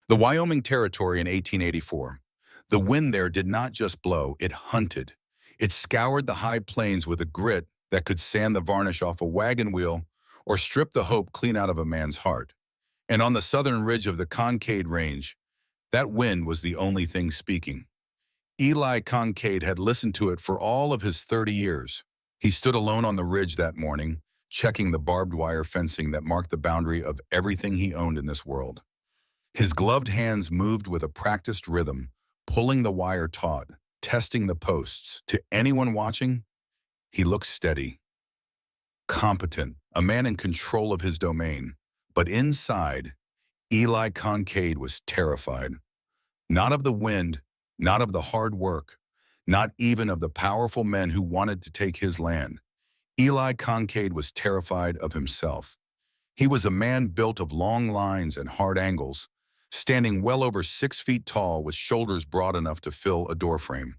The Wyoming Territory in 1884. The wind there did not just blow, it hunted. It scoured the high plains with a grit that could sand the varnish off a wagon wheel or strip the hope clean out of a man's heart. And on the southern ridge of the Concord Range, that wind was the only thing speaking. Eli Concord had listened to it for all of his 30 years. He stood alone on the ridge that morning, checking the barbed wire fencing that marked the boundary of everything he owned in this world. His gloved hands moved with a practiced rhythm, pulling the wire taut, testing the posts. To anyone watching, he looked steady, competent, a man in control of his domain. But inside, Eli Concord was terrified. Not of the wind, not of the hard work, not even of the powerful men who wanted to take his land. Eli Concord was terrified of himself. He was a man built of long lines and hard angles, standing well over 6 feet tall with shoulders broad enough to fill a doorframe.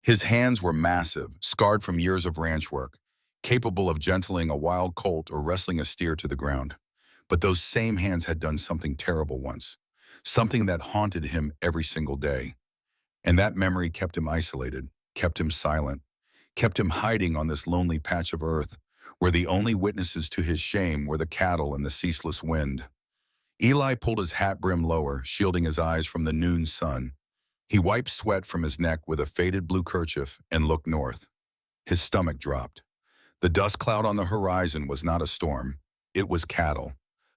His hands were massive, scarred from years of ranch work, capable of gentling a wild colt or wrestling a steer to the ground. But those same hands had done something terrible once, something that haunted him every single day. And that memory kept him isolated, kept him silent, kept him hiding on this lonely patch of earth, where the only witnesses to his shame were the cattle and the ceaseless wind. Eli pulled his hat brim lower, shielding his eyes from the noon sun. He wiped sweat from his neck with a faded blue kerchief and looked north. His stomach dropped. The dust cloud on the horizon was not a storm. It was cattle.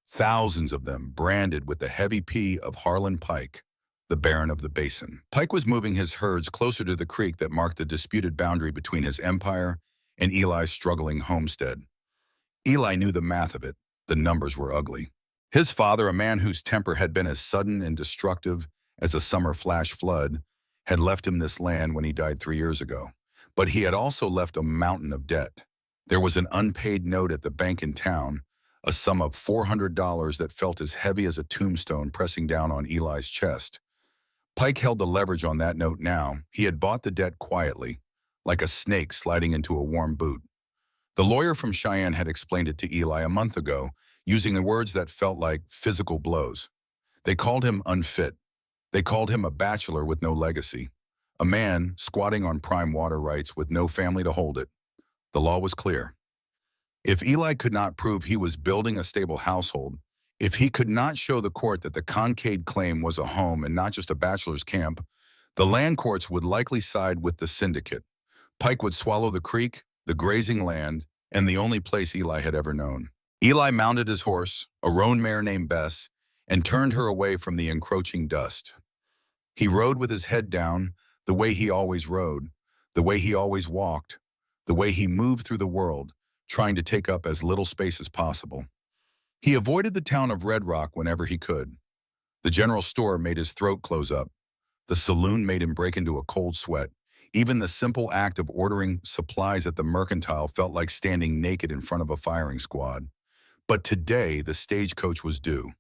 Thousands of them, branded with the heavy P of Harlan Pike, the Baron of the Basin. Pike was moving his herds closer to the creek that marked the disputed boundary between his empire and Eli's struggling homestead. Eli knew the math of it. The numbers were ugly. His father, a man whose temper had been as sudden and destructive as a summer flash flood, had left him this land when he died 3 years ago. But he had also left a mountain of debt. There was an unpaid note at the bank in town, a sum of $400 that felt as heavy as a tombstone pressing down on Eli's chest. Pike held the leverage on that note now. He had bought the debt quietly, like a snake sliding into a warm boot. The lawyer from Cheyenne had explained it to Eli a month ago, using the words that felt like physical blows. They called him unfit. They called him a bachelor with no legacy, a man squatting on prime water rights with no family to hold it. The law was clear. If Eli could not prove he was building a stable household, if he could not show the court that the Concord claim was a home and not just a bachelor's camp, the land courts would likely side with the syndicate. Pike would swallow the creek, the grazing land, and the only place Eli had ever known. Eli mounted his horse, a roan mare named Bess, and turned her away from the encroaching dust. He rode with his head down, the way he always rode, the way he always walked, the way he moved through the world, trying to take up as little space as possible. He avoided the town of Red Rock whenever he could. The general store made his throat close up. The saloon made him break into a cold sweat. Even the simple act of ordering supplies at the mercantile felt like standing naked in front of a firing squad. But today, the stagecoach was due.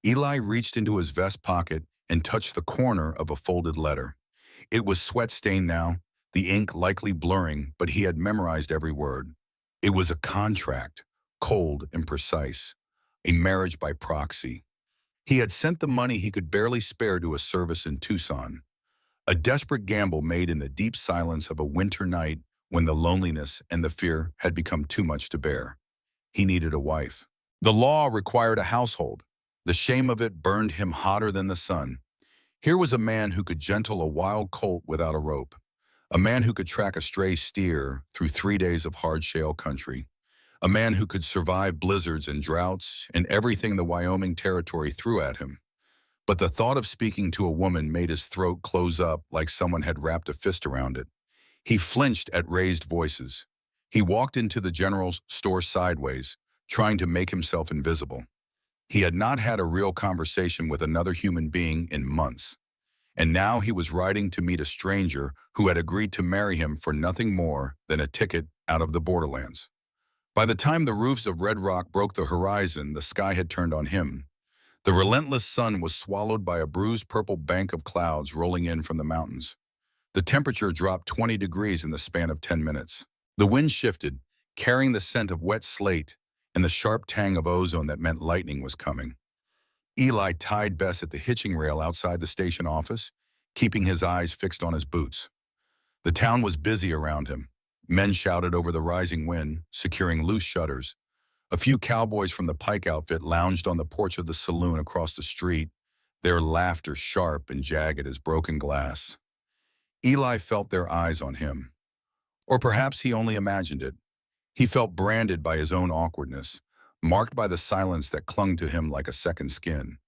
Eli reached into his vest pocket and touched the corner of a folded letter. It was sweat-stained now, the ink likely blurring, but he had memorized every word. It was a contract, cold and precise, a marriage by proxy. He had sent the money he could barely spare to a service in Tucson, a desperate gamble made in the deep silence of a winter night when the loneliness and the fear had become too much to bear. He needed a wife. The law required a household. The shame of it burned him hotter than the sun. Here was a man who could gentle a wild colt without a rope, a man who could track a stray steer through 3 days of hard shale country, a man who could survive blizzards and droughts and everything the Wyoming Territory threw at him. But the thought of speaking to a woman made his throat close up like someone had wrapped a fist around it. He flinched at raised voices. He walked into the general store sideways, trying to make himself invisible. He had not had a real conversation with another human being in months. And now he was riding to meet a stranger who had agreed to marry him for nothing more than a ticket out of the borderlands. By the time the roofs of Red Rock broke the horizon, the sky had turned on him. The relentless sun was swallowed by a bruised purple bank of clouds rolling in from the mountains. The temperature dropped 20 degrees in the span of 10 minutes. The wind shifted, carrying the scent of wet slate and the sharp tang of ozone that meant lightning was coming. Eli tied Bess at the hitching rail outside the station office, keeping his eyes fixed on his boots. The town was busy around him. Men shouted over the rising wind, securing loose shutters. A few cowboys from the Pike outfit lounged on the porch of the saloon across the street, their laughter sharp and jagged as broken glass. Eli felt their eyes on him. Or perhaps he only imagined it. He felt branded by his own awkwardness, marked by the silence that clung to him like a second skin.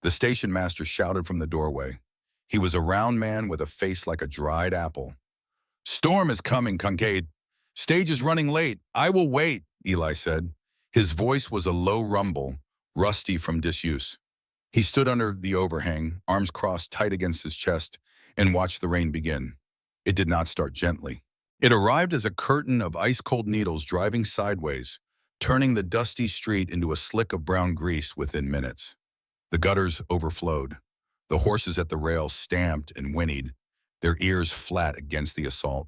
The station master shouted from the doorway. He was a round man with a face like a dried apple. "Storm is coming, Kincaid. Stage is running late. I will wait," Eli said. His voice was a low rumble, rusty from disuse. He stood under the overhang, arms crossed tight against his chest, and watched the rain begin. It did not start gently. It arrived as a curtain of ice-cold needles driving sideways, turning the dusty street into a slick of brown grease within minutes. The gutters overflowed. The horses at the rails stamped and whinnied, their ears flat against the assault.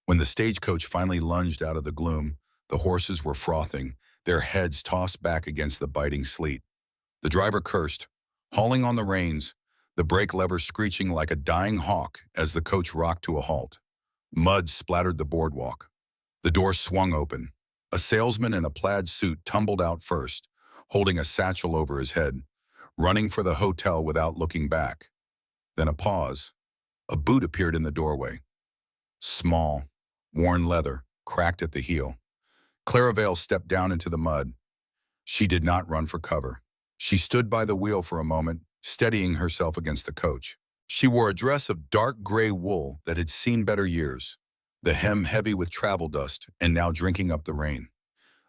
When the stagecoach finally lunged out of the gloom, the horses were frothing, their heads tossed back against the biting sleet. The driver cursed, hauling on the reins, the brake lever screeching like a dying hawk as the coach rocked to a halt. Mud splattered the boardwalk. The door swung open. A salesman in a plaid suit tumbled out first, holding a satchel over his head, running for the hotel without looking back. Then a pause. A boot appeared in the doorway. Small, worn leather, cracked at the heel. Clara Vale stepped down into the mud. She did not run for cover. She stood by the wheel for a moment, steadying herself against the coach. She wore a dress of dark gray wool that had seen better years, the hem heavy with travel dust and now drinking up the rain.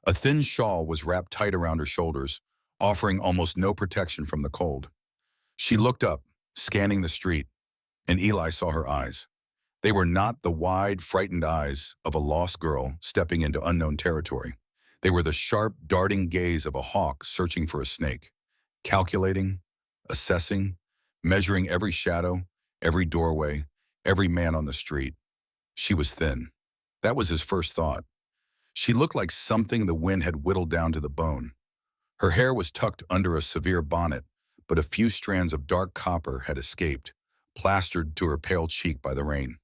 A thin shawl was wrapped tight around her shoulders, offering almost no protection from the cold. She looked up, scanning the street, and Eli saw her eyes. They were not the wide, frightened eyes of a lost girl stepping into unknown territory. They were the sharp, darting gaze of a hawk searching for a snake, calculating, assessing, measuring every shadow, every doorway, every man on the street. She was thin. That was his first thought. She looked like something the wind had whittled down to the bone. Her hair was tucked under a severe bonnet, but a few strands of dark copper had escaped, plastered to her pale cheek by the rain.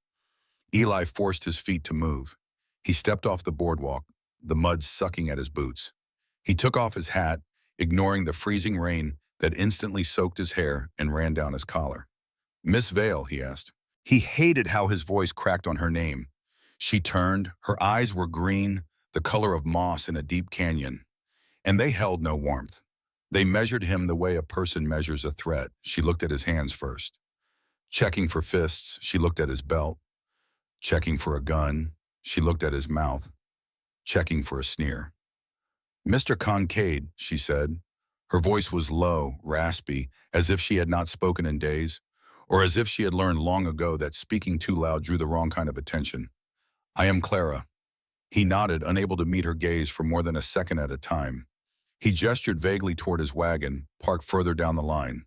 Eli forced his feet to move. He stepped off the boardwalk, the mud sucking at his boots. He took off his hat, ignoring the freezing rain that instantly soaked his hair and ran down his collar. "Miss Vale," he asked. He hated how his voice cracked on her name. She turned, her eyes were green, the color of moss in a deep canyon, and they held no warmth. They measured him the way a person measures a threat. She looked at his hands first. Checking for fists, she looked at his belt. Checking for a gun, she looked at his mouth. Checking for a sneer. "Mr. Kincaid," she said. Her voice was low, raspy, as if she had not spoken in days, or as if she had learned long ago that speaking too loud drew the wrong kind of attention. "I am Clara." He nodded, unable to meet her gaze for more than a second at a time. He gestured vaguely toward his wagon, parked further down the line.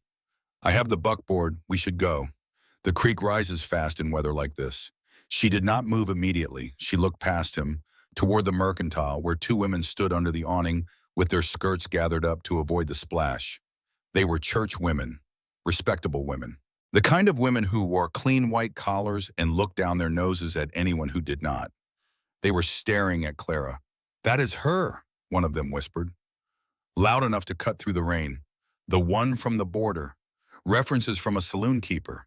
"I have the buckboard. We should go. The creek rises fast in weather like this." She did not move immediately. She looked past him, toward the mercantile, where two women stood under the awning with their skirts gathered up to avoid the splash. They were church women, respectable women. The kind of women who wore clean white collars and looked down their noses at anyone who did not. They were staring at Clara. "That is her," one of them whispered, loud enough to cut through the rain. "The one from the border. References from a saloon keeper.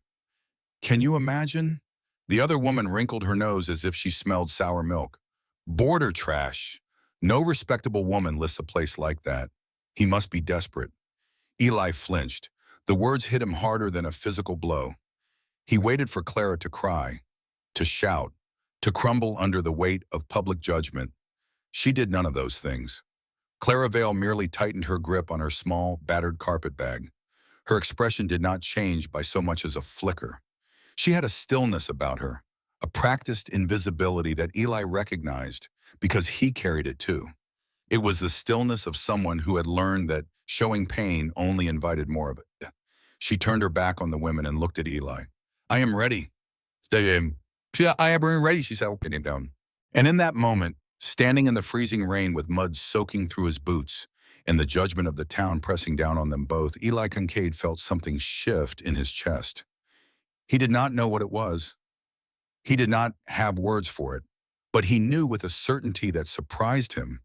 Can you imagine?" The other woman wrinkled her nose as if she smelled sour milk. "Border trash. No respectable woman lists a place like that. He must be desperate." Eli flinched. The words hit him harder than a physical blow. He waited for Clara to cry, to shout, to crumble under the weight of public judgment. She did none of those things. Clara Vale merely tightened her grip on her small, battered carpet bag. Her expression did not change by so much as a flicker. She had a stillness about her, a practiced invisibility that Eli recognized because he carried it too. It was the stillness of someone who had learned that showing pain only invited more of it. She turned her back on the women and looked at Eli. "I am ready." "I am ready," she said, getting down. And in that moment, standing in the freezing rain with mud soaking through his boots, and the judgment of the town pressing down on them both, Eli Kincaid felt something shift in his chest. He did not know what it was. He did not have words for it, but he knew with a certainty that surprised him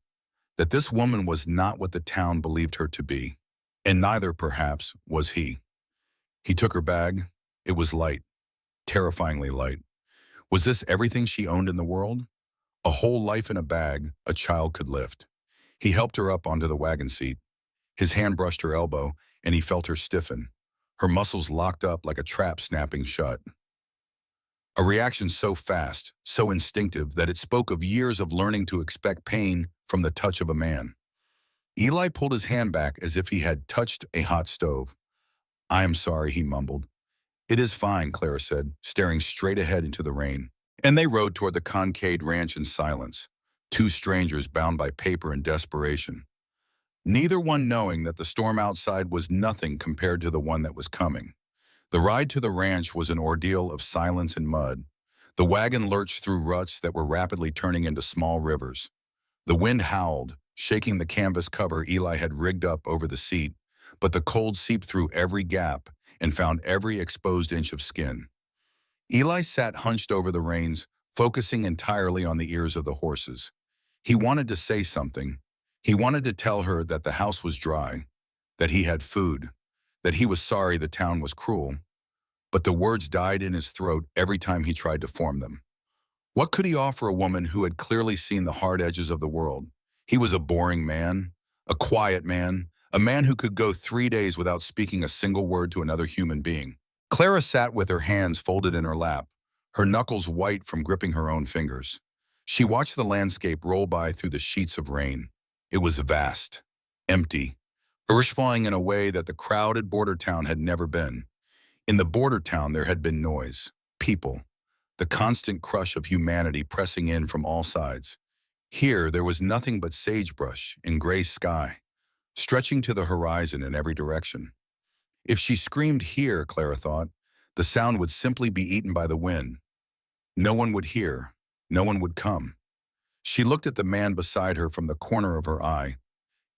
that this woman was not what the town believed her to be, and neither, perhaps, was he. He took her bag. It was light, terrifyingly light. Was this everything she owned in the world? A whole life in a bag a child could lift. He helped her up onto the wagon seat. His hand brushed her elbow, and he felt her stiffen, her muscles locked up like a trap snapping shut. A reaction so fast, so instinctive, that it spoke of years of learning to expect pain from the touch of a man. Eli pulled his hand back as if he had touched a hot stove. "I am sorry," he mumbled. "It is fine," Clara said, staring straight ahead into the rain. And they rode toward the Kincaid ranch in silence, two strangers bound by paper and desperation, neither one knowing that the storm outside was nothing compared to the one that was coming. The ride to the ranch was an ordeal of silence and mud. The wagon lurched through ruts that were rapidly turning into small rivers. The wind howled, shaking the canvas cover Eli had rigged up over the seat, but the cold seeped through every gap and found every exposed inch of skin. Eli sat hunched over the reins, focusing entirely on the ears of the horses. He wanted to say something. He wanted to tell her that the house was dry, that he had food, that he was sorry the town was cruel, but the words died in his throat every time he tried to form them. What could he offer a woman who had clearly seen the hard edges of the world? He was a boring man, a quiet man, a man who could go 3 days without speaking a single word to another human being. Clara sat with her hands folded in her lap, her knuckles white from gripping her own fingers. She watched the landscape roll by through the sheets of rain. It was vast, empty, earth-falling in a way that the crowded border town had never been. In the border town there had been noise, people, the constant crush of humanity pressing in from all sides. Here there was nothing but sagebrush and gray sky, stretching to the horizon in every direction. If she screamed here, Clara thought, the sound would simply be eaten by the wind. No one would hear, no one would come. She looked at the man beside her from the corner of her eye,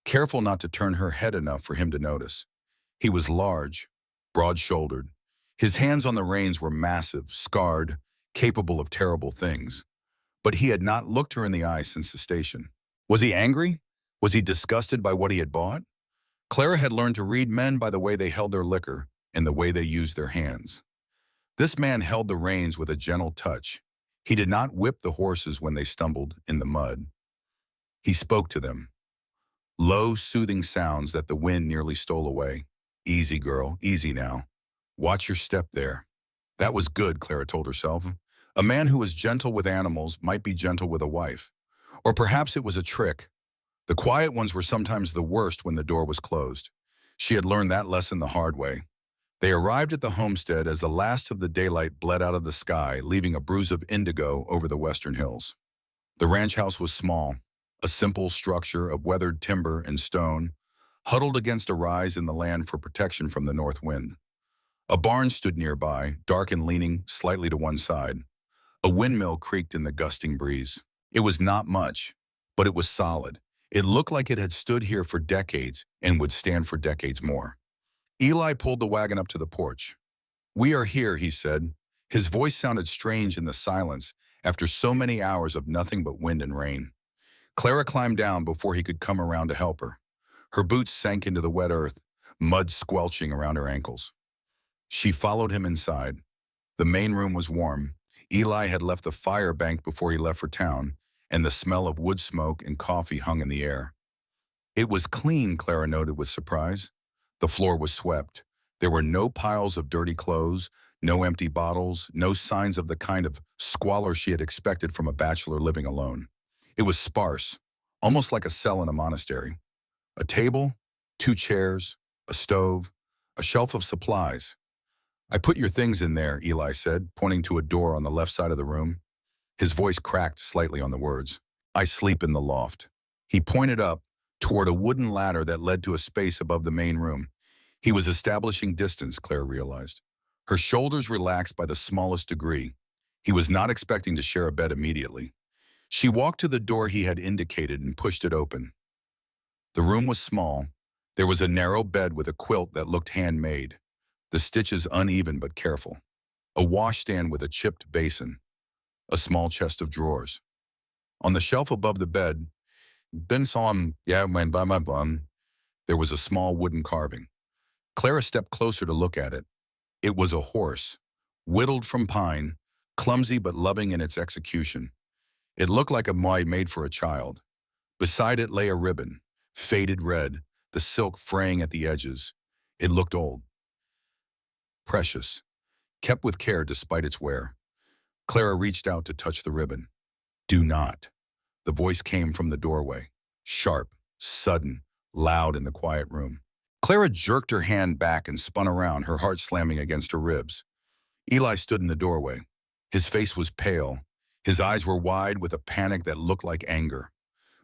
careful not to turn her head enough for him to notice. He was large, broad-shouldered. His hands on the reins were massive, scarred, capable of terrible things. But he had not looked her in the eye since the station. Was he angry? Was he disgusted by what he had bought? Clara had learned to read men by the way they held their liquor and the way they used their hands. This man held the reins with a gentle touch. He did not whip the horses when they stumbled in the mud. He spoke to them. Low, soothing sounds that the wind nearly stole away. "Easy, girl, easy now. Watch your step there." That was good, Clara told herself. A man who was gentle with animals might be gentle with a wife. Or perhaps it was a trick. The quiet ones were sometimes the worst when the door was closed. She had learned that lesson the hard way. They arrived at the homestead as the last of the daylight bled out of the sky, leaving a bruise of indigo over the western hills. The ranch house was small, a simple structure of weathered timber and stone, huddled against a rise in the land for protection from the north wind. A barn stood nearby, dark and leaning slightly to one side. A windmill creaked in the gusting breeze. It was not much, but it was solid. It looked like it had stood here for decades and would stand for decades more. Eli pulled the wagon up to the porch. "We are here," he said. His voice sounded strange in the silence after so many hours of nothing but wind and rain. Clara climbed down before he could come around to help her. Her boots sank into the wet earth, mud squelching around her ankles. She followed him inside. The main room was warm. Eli had left the fire banked before he left for town, and the smell of wood smoke and coffee hung in the air. It was clean, Clara noted with surprise. The floor was swept. There were no piles of dirty clothes, no empty bottles, no signs of the kind of squalor she had expected from a bachelor living alone. It was sparse, almost like a cell in a monastery. A table, 2 chairs, a stove, a shelf of supplies. "I put your things in there," Eli said, pointing to a door on the left side of the room. His voice cracked slightly on the words. "I sleep in the loft." He pointed up, toward a wooden ladder that led to a space above the main room. He was establishing distance, Claire realized. Her shoulders relaxed by the smallest degree. He was not expecting to share a bed immediately. She walked to the door he had indicated and pushed it open. The room was small. There was a narrow bed with a quilt that looked handmade, the stitches uneven but careful, a washstand with a chipped basin, a small chest of drawers. On the shelf above the bed, Ben saw him, yeah, man, by my bum, there was a small wooden carving. Clara stepped closer to look at it. It was a horse, whittled from pine, clumsy but loving in its execution. It looked like a moai made for a child. Beside it lay a ribbon, faded red, the silk fraying at the edges. It looked old, precious, kept with care despite its wear. Clara reached out to touch the ribbon. Do not. The voice came from the doorway, sharp, sudden, loud in the quiet room. Clara jerked her hand back and spun around, her heart slamming against her ribs. Eli stood in the doorway. His face was pale. His eyes were wide with a panic that looked like anger.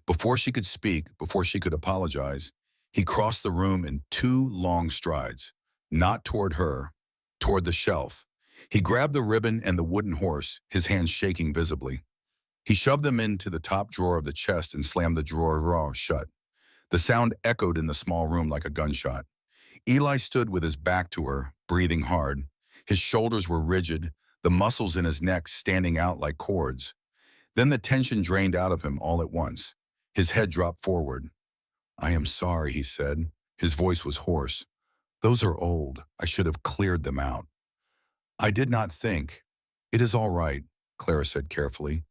Before she could speak, before she could apologize, he crossed the room in two long strides, not toward her, toward the shelf. He grabbed the ribbon and the wooden horse, his hands shaking visibly. He shoved them into the top drawer of the chest and slammed the drawer shut. The sound echoed in the small room like a gunshot. Eli stood with his back to her, breathing hard. His shoulders were rigid, the muscles in his neck standing out like cords. Then the tension drained out of him all at once. His head dropped forward. I am sorry, he said. His voice was hoarse. Those are old. I should have cleared them out. I did not think. It is all right, Clara said carefully.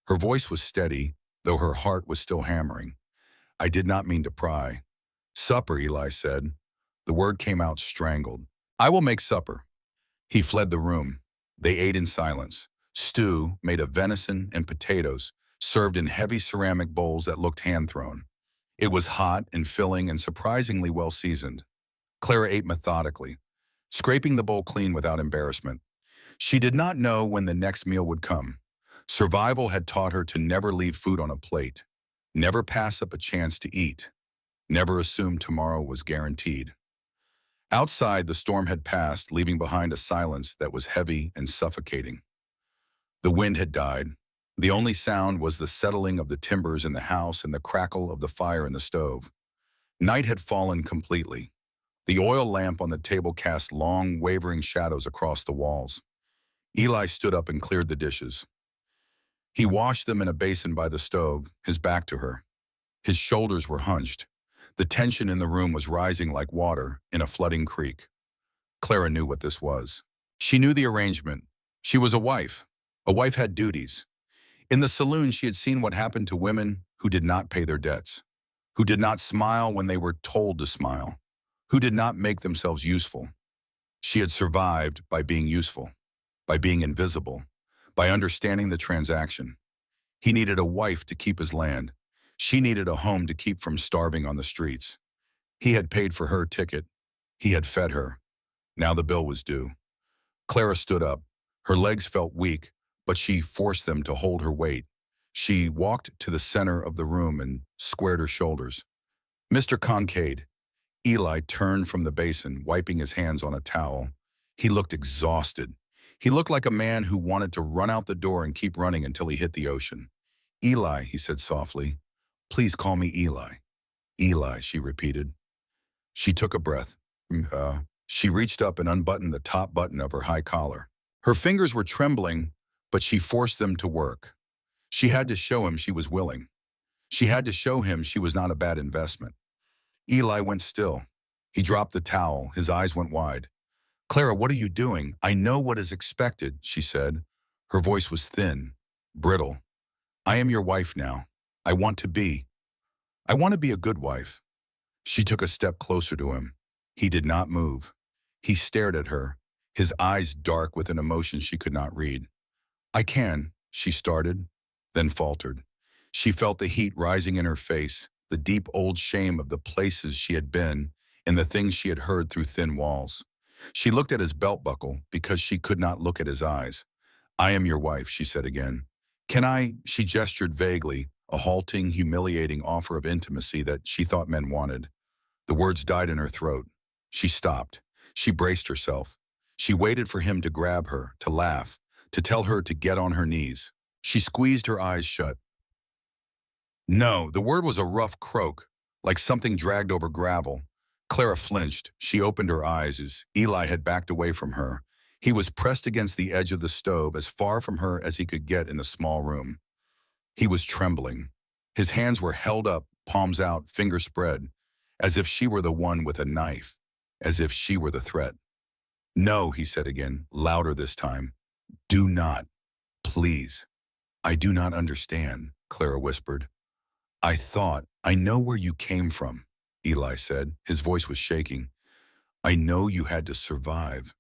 Her voice was steady, though her heart was still hammering. I did not mean to pry. Supper, Eli said. The word came out strangled. I will make supper. He fled the room. They ate in silence. Stew made of venison and potatoes, served in heavy ceramic bowls that looked hand-thrown. It was hot and filling and surprisingly well-seasoned. Clara ate methodically, scraping the bowl clean without embarrassment. She did not know when the next meal would come. Survival had taught her to never leave food on a plate, never pass up a chance to eat, never assume tomorrow was guaranteed. Outside, the storm had passed, leaving behind a silence that was heavy and suffocating. The wind had died. The only sound was the settling of the timbers in the house and the crackle of the fire in the stove. Night had fallen completely. The oil lamp on the table cast long, wavering shadows across the walls. Eli stood up and cleared the dishes. He washed them in a basin by the stove, his back to her. His shoulders were hunched. The tension in the room was rising like water in a flooding creek. Clara knew what this was. She knew the arrangement. She was a wife. A wife had duties. In the saloon, she had seen what happened to women who did not pay their debts, who did not smile when they were told to smile, who did not make themselves useful. She had survived by being useful, by being invisible, by understanding the transaction. He needed a wife to keep his land. She needed a home to keep from starving on the streets. He had paid for her ticket. He had fed her. Now the bill was due. Clara stood up. Her legs felt weak, but she forced them to hold her weight. She walked to the center of the room and squared her shoulders. Mr. Kincaid. Eli turned from the basin, wiping his hands on a towel. He looked exhausted. He looked like a man who wanted to run out the door and keep running until he hit the ocean. Eli, he said softly. Please call me Eli. Eli, she repeated. She took a breath. She reached up and unbuttoned the top button of her high collar. Her fingers were trembling, but she forced them to work. She had to show him she was willing. She had to show him she was not a bad investment. Eli went still. He dropped the towel. His eyes went wide. Clara, what are you doing? I know what is expected, she said. Her voice was thin, brittle. I am your wife now. I want to be. I want to be a good wife. She took a step closer to him. He did not move. He stared at her, his eyes dark with an emotion she could not read. I can, she started, then faltered. She felt the heat rising in her face, the deep old shame of the places she had been and the things she had heard through thin walls. She looked at his belt buckle because she could not look at his eyes. I am your wife, she said again. Can I? She gestured vaguely, a halting, humiliating offer of intimacy that she thought men wanted. The words died in her throat. She stopped. She braced herself. She waited for him to grab her, to laugh, to tell her to get on her knees. She squeezed her eyes shut. No, the word was a rough croak, like something dragged over gravel. Clara flinched. She opened her eyes as Eli had backed away from her. He was pressed against the edge of the stove, as far from her as he could get in the small room. He was trembling. His hands were held up, palms out, fingers spread, as if she were the one with a knife, as if she were the threat. "No," he said again, louder this time. "Do not. Please." "I do not understand," Clara whispered. "I know where you came from," Eli said. His voice was shaking. "I know you had to survive,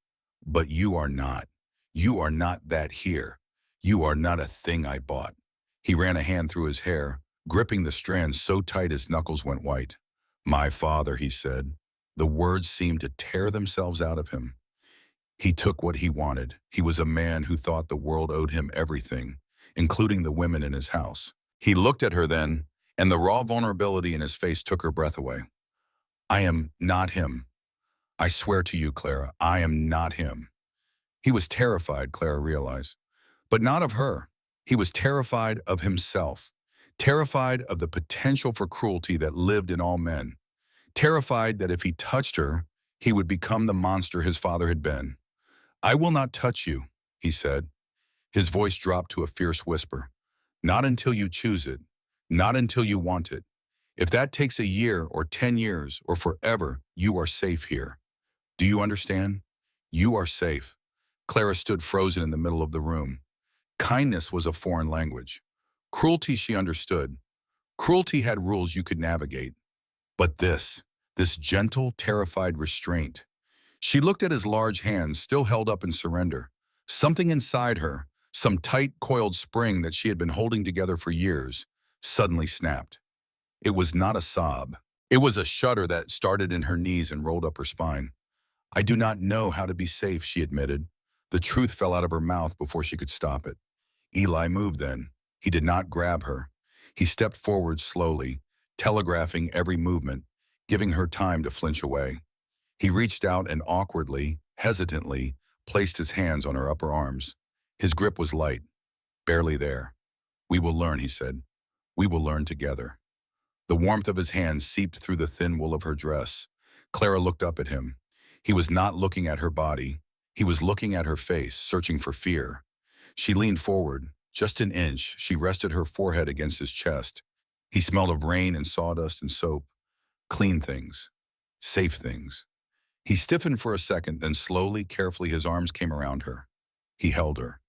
but you are not. You are not that here. You are not a thing I bought." He ran a hand through his hair, gripping the strands so tight his knuckles went white. "My father," he said. The words seemed to tear themselves out of him. He took what he wanted. He was a man who thought the world owed him everything, including the women in his house. He looked at her then, and the raw vulnerability in his face took her breath away. "I am not him. I swear to you, Clara, I am not him." He was terrified, Clara realized, but not of her. He was terrified of himself, terrified of the potential for cruelty that lived in all men, terrified that if he touched her, he would become the monster his father had been. "I will not touch you," he said. His voice dropped to a fierce whisper. "Not until you choose it. Not until you want it. If that takes a year or 10 years or forever, you are safe here. Do you understand? You are safe." Clara stood frozen in the middle of the room. Kindness was a foreign language. Cruelty she understood. Cruelty had rules you could navigate. But this gentle, terrified restraint. She looked at his large hands still held up in surrender. Something inside her, some tight, coiled spring that she had been holding together for years, suddenly snapped. It was not a sob. It was a shudder that started in her knees and rolled up her spine. "I do not know how to be safe," she admitted. The truth fell out of her mouth before she could stop it. Eli moved then. He did not grab her. He stepped forward slowly, telegraphing every movement, giving her time to flinch away. He reached out and awkwardly, hesitantly, placed his hands on her upper arms. His grip was light, barely there. "We will learn," he said. "We will learn together." The warmth of his hands seeped through the thin wool of her dress. Clara looked up at him. He was not looking at her body. He was looking at her face, searching for fear. She leaned forward. Just an inch, she rested her forehead against his chest. He smelled of rain and sawdust and soap. Clean things. Safe things. He stiffened for a second, then slowly, carefully, his arms came around her. He held her.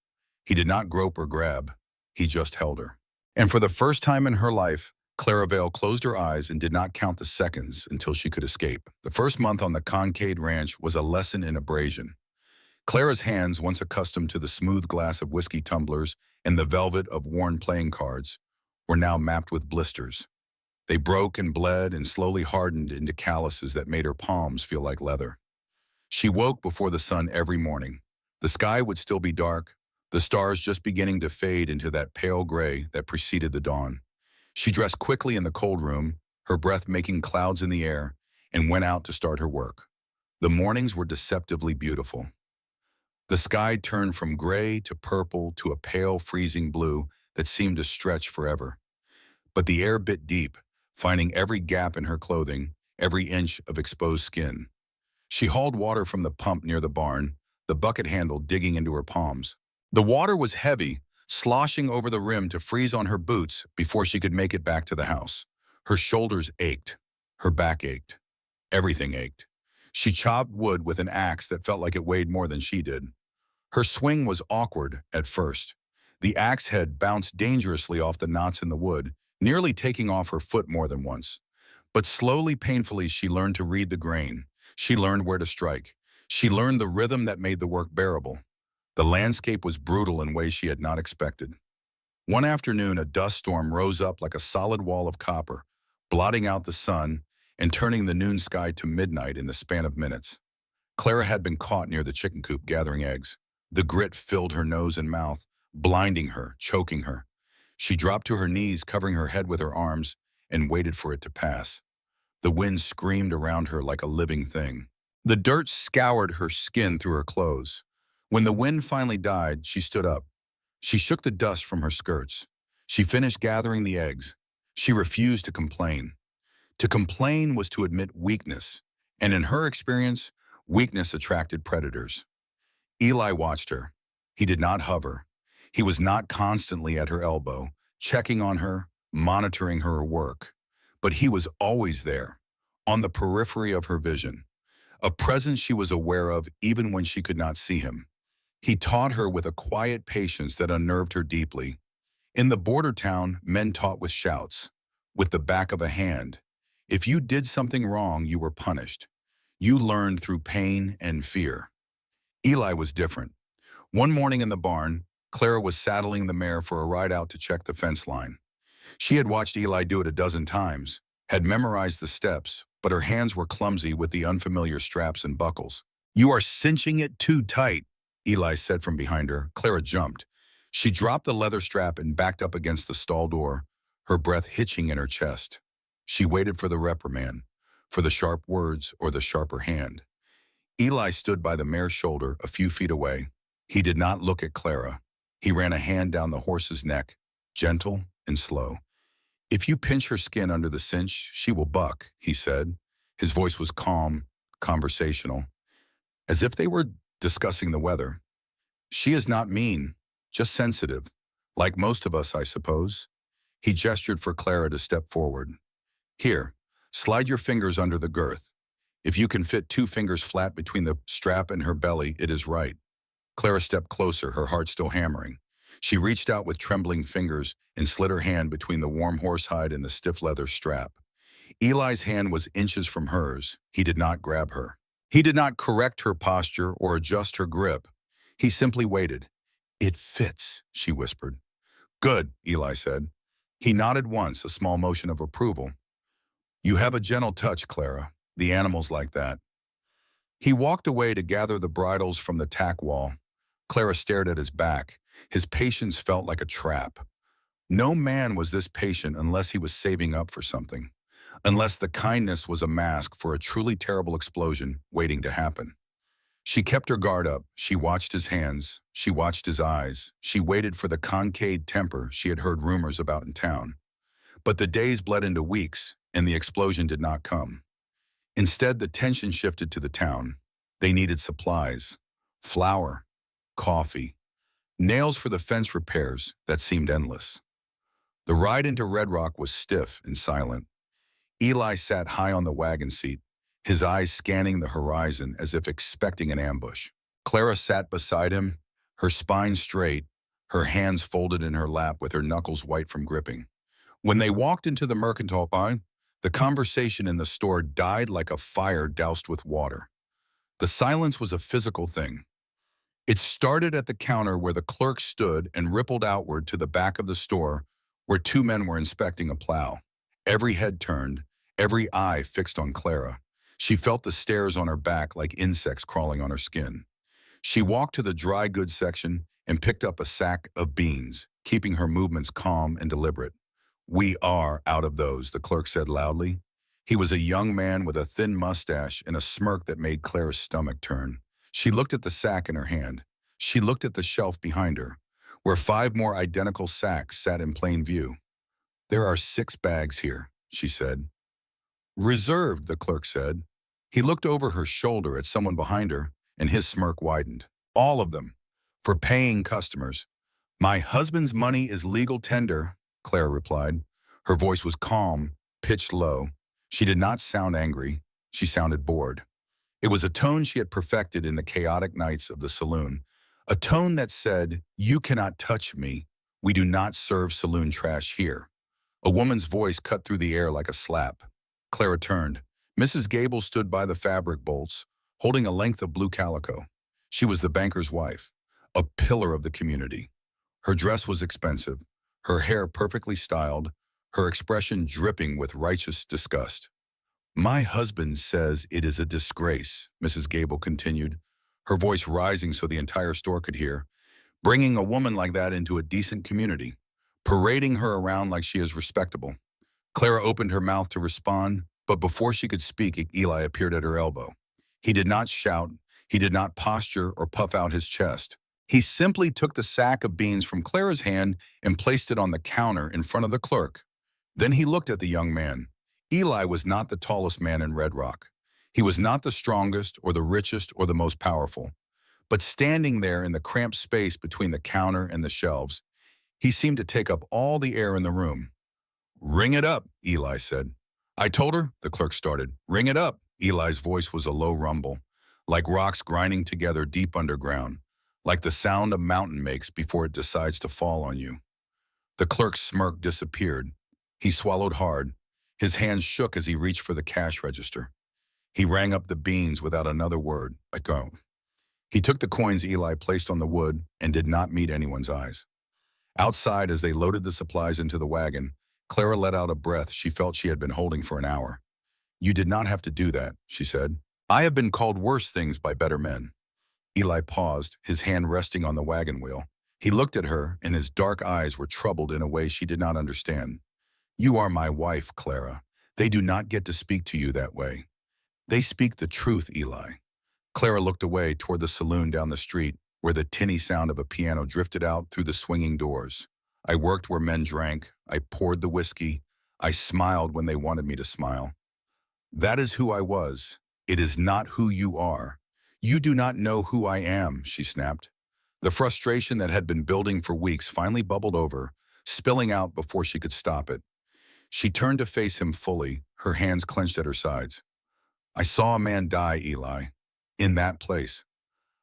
He did not grope or grab. He just held her. And for the first time in her life, Clara Vale closed her eyes and did not count the seconds until she could escape. The first month on the Concade Ranch was a lesson in abrasion. Clara's hands, once accustomed to the smooth glass of whiskey tumblers and the velvet of worn playing cards, were now mapped with blisters. They broke and bled and slowly hardened into calluses that made her palms feel like leather. She woke before the sun every morning. The sky would still be dark, the stars just beginning to fade into that pale gray that preceded the dawn. She dressed quickly in the cold room, her breath making clouds in the air, and went out to start her work. The mornings were deceptively beautiful. The sky turned from gray to purple to a pale, freezing blue that seemed to stretch forever. But the air bit deep, finding every gap in her clothing, every inch of exposed skin. She hauled water from the pump near the barn, the bucket handle digging into her palms. The water was heavy, sloshing over the rim to freeze on her boots before she could make it back to the house. Her shoulders ached. Her back ached. Everything ached. She chopped wood with an axe that felt like it weighed more than she did. Her swing was awkward at first. The axe head bounced dangerously off the knots in the wood, nearly taking off her foot more than once. But slowly, painfully, she learned to read the grain. She learned where to strike. She learned the rhythm that made the work bearable. The landscape was brutal in ways she had not expected. One afternoon, a dust storm rose up like a solid wall of copper, blotting out the sun and turning the noon sky to midnight in the span of minutes. Clara had been caught near the chicken coop gathering eggs. The grit filled her nose and mouth, blinding her, choking her. She dropped to her knees, covering her head with her arms, and waited for it to pass. The wind screamed around her like a living thing. The dirt scoured her skin through her clothes. When the wind finally died, she stood up. She shook the dust from her skirts. She finished gathering the eggs. She refused to complain. To complain was to admit weakness, and in her experience, weakness attracted predators. Eli watched her. He did not hover. He was not constantly at her elbow, checking on her, monitoring her work. But he was always there, on the periphery of her vision, a presence she was aware of even when she could not see him. He taught her with a quiet patience that unnerved her deeply. In the border town, men taught with shouts, with the back of a hand. If you did something wrong, you were punished. You learned through pain and fear. Eli was different. One morning in the barn, Clara was saddling the mare for a ride out to check the fence line. She had watched Eli do it a dozen times, had memorized the steps, but her hands were clumsy with the unfamiliar straps and buckles. "You are cinching it too tight," Eli said from behind her. Clara jumped. She dropped the leather strap and backed up against the stall door, her breath hitching in her chest. She waited for the reprimand, for the sharp words or the sharper hand. Eli stood by the mare's shoulder a few feet away. He did not look at Clara. He ran a hand down the horse's neck, gentle and slow. "If you pinch her skin under the cinch, she will buck," he said. His voice was calm, conversational, as if they were discussing the weather. "She is not mean, just sensitive, like most of us, I suppose." He gestured for Clara to step forward. "Here, slide your fingers under the girth. If you can fit 2 fingers flat between the strap and her belly, it is right." Clara stepped closer, her heart still hammering. She reached out with trembling fingers and slid her hand between the warm horsehide and the stiff leather strap. Eli's hand was inches from hers. He did not grab her. He did not correct her posture or adjust her grip. He simply waited. "It fits," she whispered. "Good," Eli said. He nodded once, a small motion of approval. "You have a gentle touch, Clara. The animals like that." He walked away to gather the bridles from the tack wall. Clara stared at his back. His patience felt like a trap. No man was this patient unless he was saving up for something, unless the kindness was a mask for a truly terrible explosion waiting to happen. She kept her guard up. She watched his hands. She watched his eyes. She waited for the concave temper she had heard rumors about in town. But the days bled into weeks, and the explosion did not come. Instead, the tension shifted to the town. They needed supplies, flour, coffee, nails for the fence repairs that seemed endless. The ride into Red Rock was stiff and silent. Eli sat high on the wagon seat, his eyes scanning the horizon as if expecting an ambush. Clara sat beside him, her spine straight, her hands folded in her lap with her knuckles white from gripping. When they walked into the mercantile bar, the conversation in the store died like a fire doused with water. The silence was a physical thing. It started at the counter where the clerk stood and rippled outward to the back of the store where 2 men were inspecting a plow. Every head turned, every eye fixed on Clara. She felt the stares on her back like insects crawling on her skin. She walked to the dry goods section and picked up a sack of beans, keeping her movements calm and deliberate. "We are out of those," the clerk said loudly. He was a young man with a thin mustache and a smirk that made Clara's stomach turn. She looked at the sack in her hand. She looked at the shelf behind her, where 5 more identical sacks sat in plain view. "There are 6 bags here," she said. "Reserved," the clerk said. He looked over her shoulder at someone behind her, and his smirk widened. "All of them. For paying customers." "My husband's money is legal tender," Clara replied. Her voice was calm, pitched low. She did not sound angry. She sounded bored. It was a tone she had perfected in the chaotic nights of the saloon, a tone that said, "You cannot touch me. We do not serve saloon trash here." A woman's voice cut through the air like a slap. Clara turned. Mrs. Gable stood by the fabric bolts, holding a length of blue calico. She was the banker's wife, a pillar of the community. Her dress was expensive, her hair perfectly styled, her expression dripping with righteous disgust. "My husband says it is a disgrace," Mrs. Gable continued, her voice rising so the entire store could hear, "bringing a woman like that into a decent community, parading her around like she is respectable." Clara opened her mouth to respond, but before she could speak, Eli appeared at her elbow. He did not shout, he did not posture or puff out his chest. He simply took the sack of beans from Clara's hand and placed it on the counter in front of the clerk. Then he looked at the young man. Eli was not the tallest man in Red Rock. He was not the strongest or the richest or the most powerful. But standing there in the cramped space between the counter and the shelves, he seemed to take up all the air in the room. "Ring it up," Eli said. "I told her," the clerk started. "Ring it up." Eli's voice was a low rumble, like rocks grinding together deep underground, like the sound a mountain makes before it decides to fall on you. The clerk's smirk disappeared. He swallowed hard. His hands shook as he reached for the cash register. He rang up the beans without another word. Go. He took the coins Eli placed on the wood and did not meet anyone's eyes. Outside, as they loaded the supplies into the wagon, Clara let out a breath she felt she had been holding for an hour. "You did not have to do that," she said. "I have been called worse things by better men." Eli paused, his hand resting on the wagon wheel. He looked at her, and his dark eyes were troubled in a way she did not understand. "You are my wife, Clara. They do not get to speak to you that way. They speak the truth, Eli." Clara looked away toward the saloon down the street, where the tinny sound of a piano drifted out through the swinging doors. "I worked where men drank. I poured the whiskey. I smiled when they wanted me to smile. That is who I was. It is not who you are. You do not know who I am," she snapped. The frustration that had been building for weeks finally bubbled over, spilling out before she could stop it. She turned to face him fully, her hands clenched at her sides. "I saw a man die, Eli. In that place.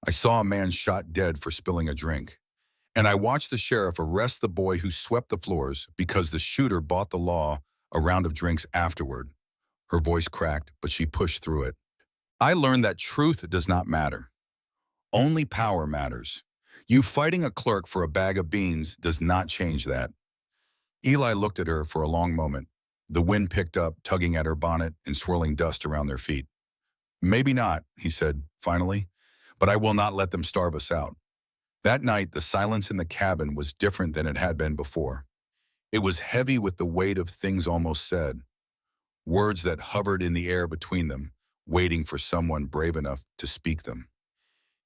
I saw a man shot dead for spilling a drink. And I watched the sheriff arrest the boy who swept the floors because the shooter bought the law a round of drinks afterward." Her voice cracked, but she pushed through it. "I learned that truth does not matter. Only power matters. You fighting a clerk for a bag of beans does not change that." Eli looked at her for a long moment. The wind picked up, tugging at her bonnet and swirling dust around their feet. "Maybe not," he said, finally, "but I will not let them starve us out." That night, the silence in the cabin was different than it had been before. It was heavy with the weight of things almost said, words that hovered in the air between them, waiting for someone brave enough to speak them.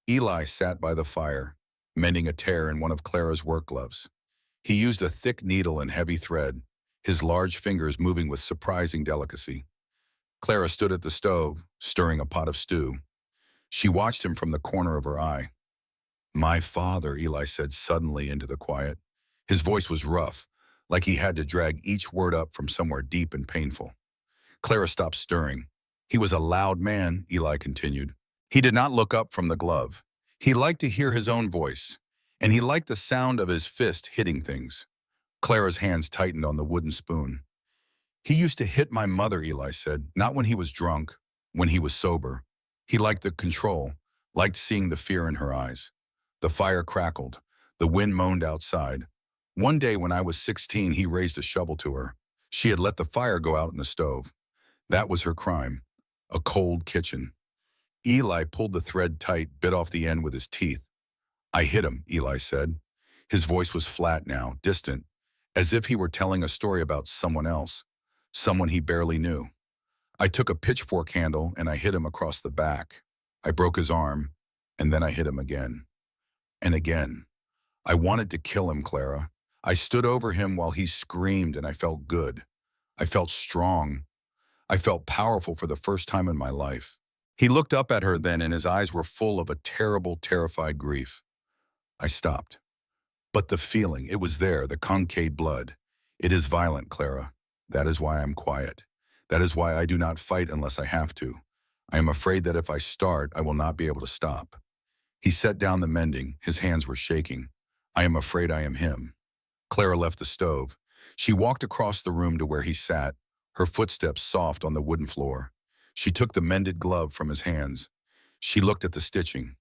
Eli sat by the fire, mending a tear in one of Clara's work gloves. He used a thick needle and heavy thread, his large fingers moving with surprising delicacy. Clara stood at the stove, stirring a pot of stew. She watched him from the corner of her eye. "My father," Eli said suddenly into the quiet. His voice was rough, like he had to drag each word up from somewhere deep and painful. Clara stopped stirring. "He was a loud man," Eli continued. "He did not look up from the glove. He liked to hear his own voice, and he liked the sound of his fist hitting things." Clara's hands tightened on the wooden spoon. "He used to hit my mother," Eli said, "not when he was drunk, when he was sober. He liked the control, liked seeing the fear in her eyes." The fire crackled. The wind moaned outside. "One day when I was 16, he raised a shovel to her. She had let the fire go out in the stove. That was her crime. A cold kitchen." Eli pulled the thread tight, bit off the end with his teeth. "I hit him," Eli said. His voice was flat now, distant, as if he were telling a story about someone else, someone he barely knew. "I took a pitchfork handle and I hit him across the back. I broke his arm, and then I hit him again. And again. I wanted to kill him, Clara. I stood over him while he screamed, and I felt good. I felt strong. I felt powerful for the first time in my life." He looked up at her then, and his eyes were full of a terrible, terrified grief. I stopped. "But the feeling, it was there, the concave blood. It is violent, Clara. That is why I'm quiet. That is why I do not fight unless I have to. I am afraid that if I start, I will not be able to stop." He set down the mending. His hands were shaking. "I am afraid I am him." Clara left the stove. She walked across the room to where he sat, her footsteps soft on the wooden floor. She took the mended glove from his hands. She looked at the stitching.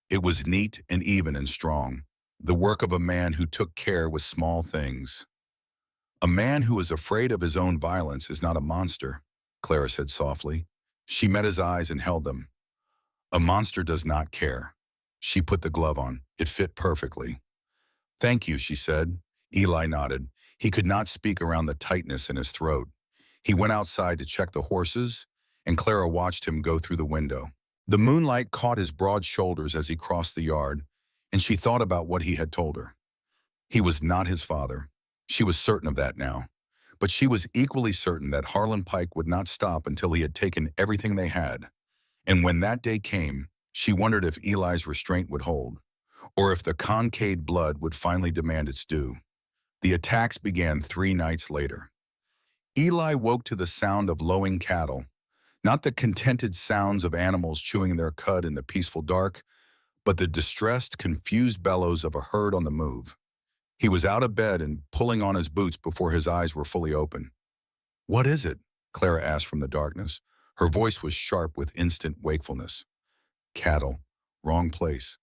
It was neat and even and strong, the work of a man who took care with small things. "A man who is afraid of his own violence is not a monster," Clara said softly. She met his eyes and held them. "A monster does not care." She put the glove on. It fit perfectly. "Thank you," she said. Eli nodded. He could not speak around the tightness in his throat. He went outside to check the horses, and Clara watched him go through the window. The moonlight caught his broad shoulders as he crossed the yard, and she thought about what he had told her. He was not his father. She was certain of that now. But she was equally certain that Harlan Pike would not stop until he had taken everything they had. And when that day came, she wondered if Eli's restraint would hold, or if the Kincaid blood would finally demand its due. The attacks began 3 nights later. Eli woke to the sound of lowing cattle, not the contented sounds of animals chewing their cud in the peaceful dark, but the distressed, confused bellows of a herd on the move. He was out of bed and pulling on his boots before his eyes were fully open. "What is it?" Clara asked from the darkness. Her voice was sharp with instant wakefulness. "Cattle. Wrong place.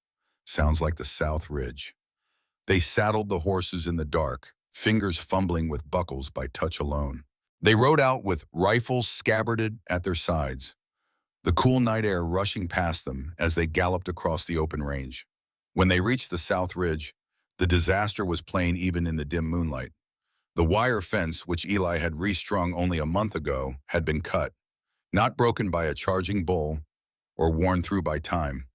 Sounds like the South Ridge." They saddled the horses in the dark, fingers fumbling with buckles by touch alone. They rode out with rifles scabbarded at their sides, the cool night air rushing past them as they galloped across the open range. When they reached the South Ridge, the disaster was plain even in the dim moonlight. The wire fence, which Eli had restrung only a month ago, had been cut, not broken by a charging bull or worn through by time.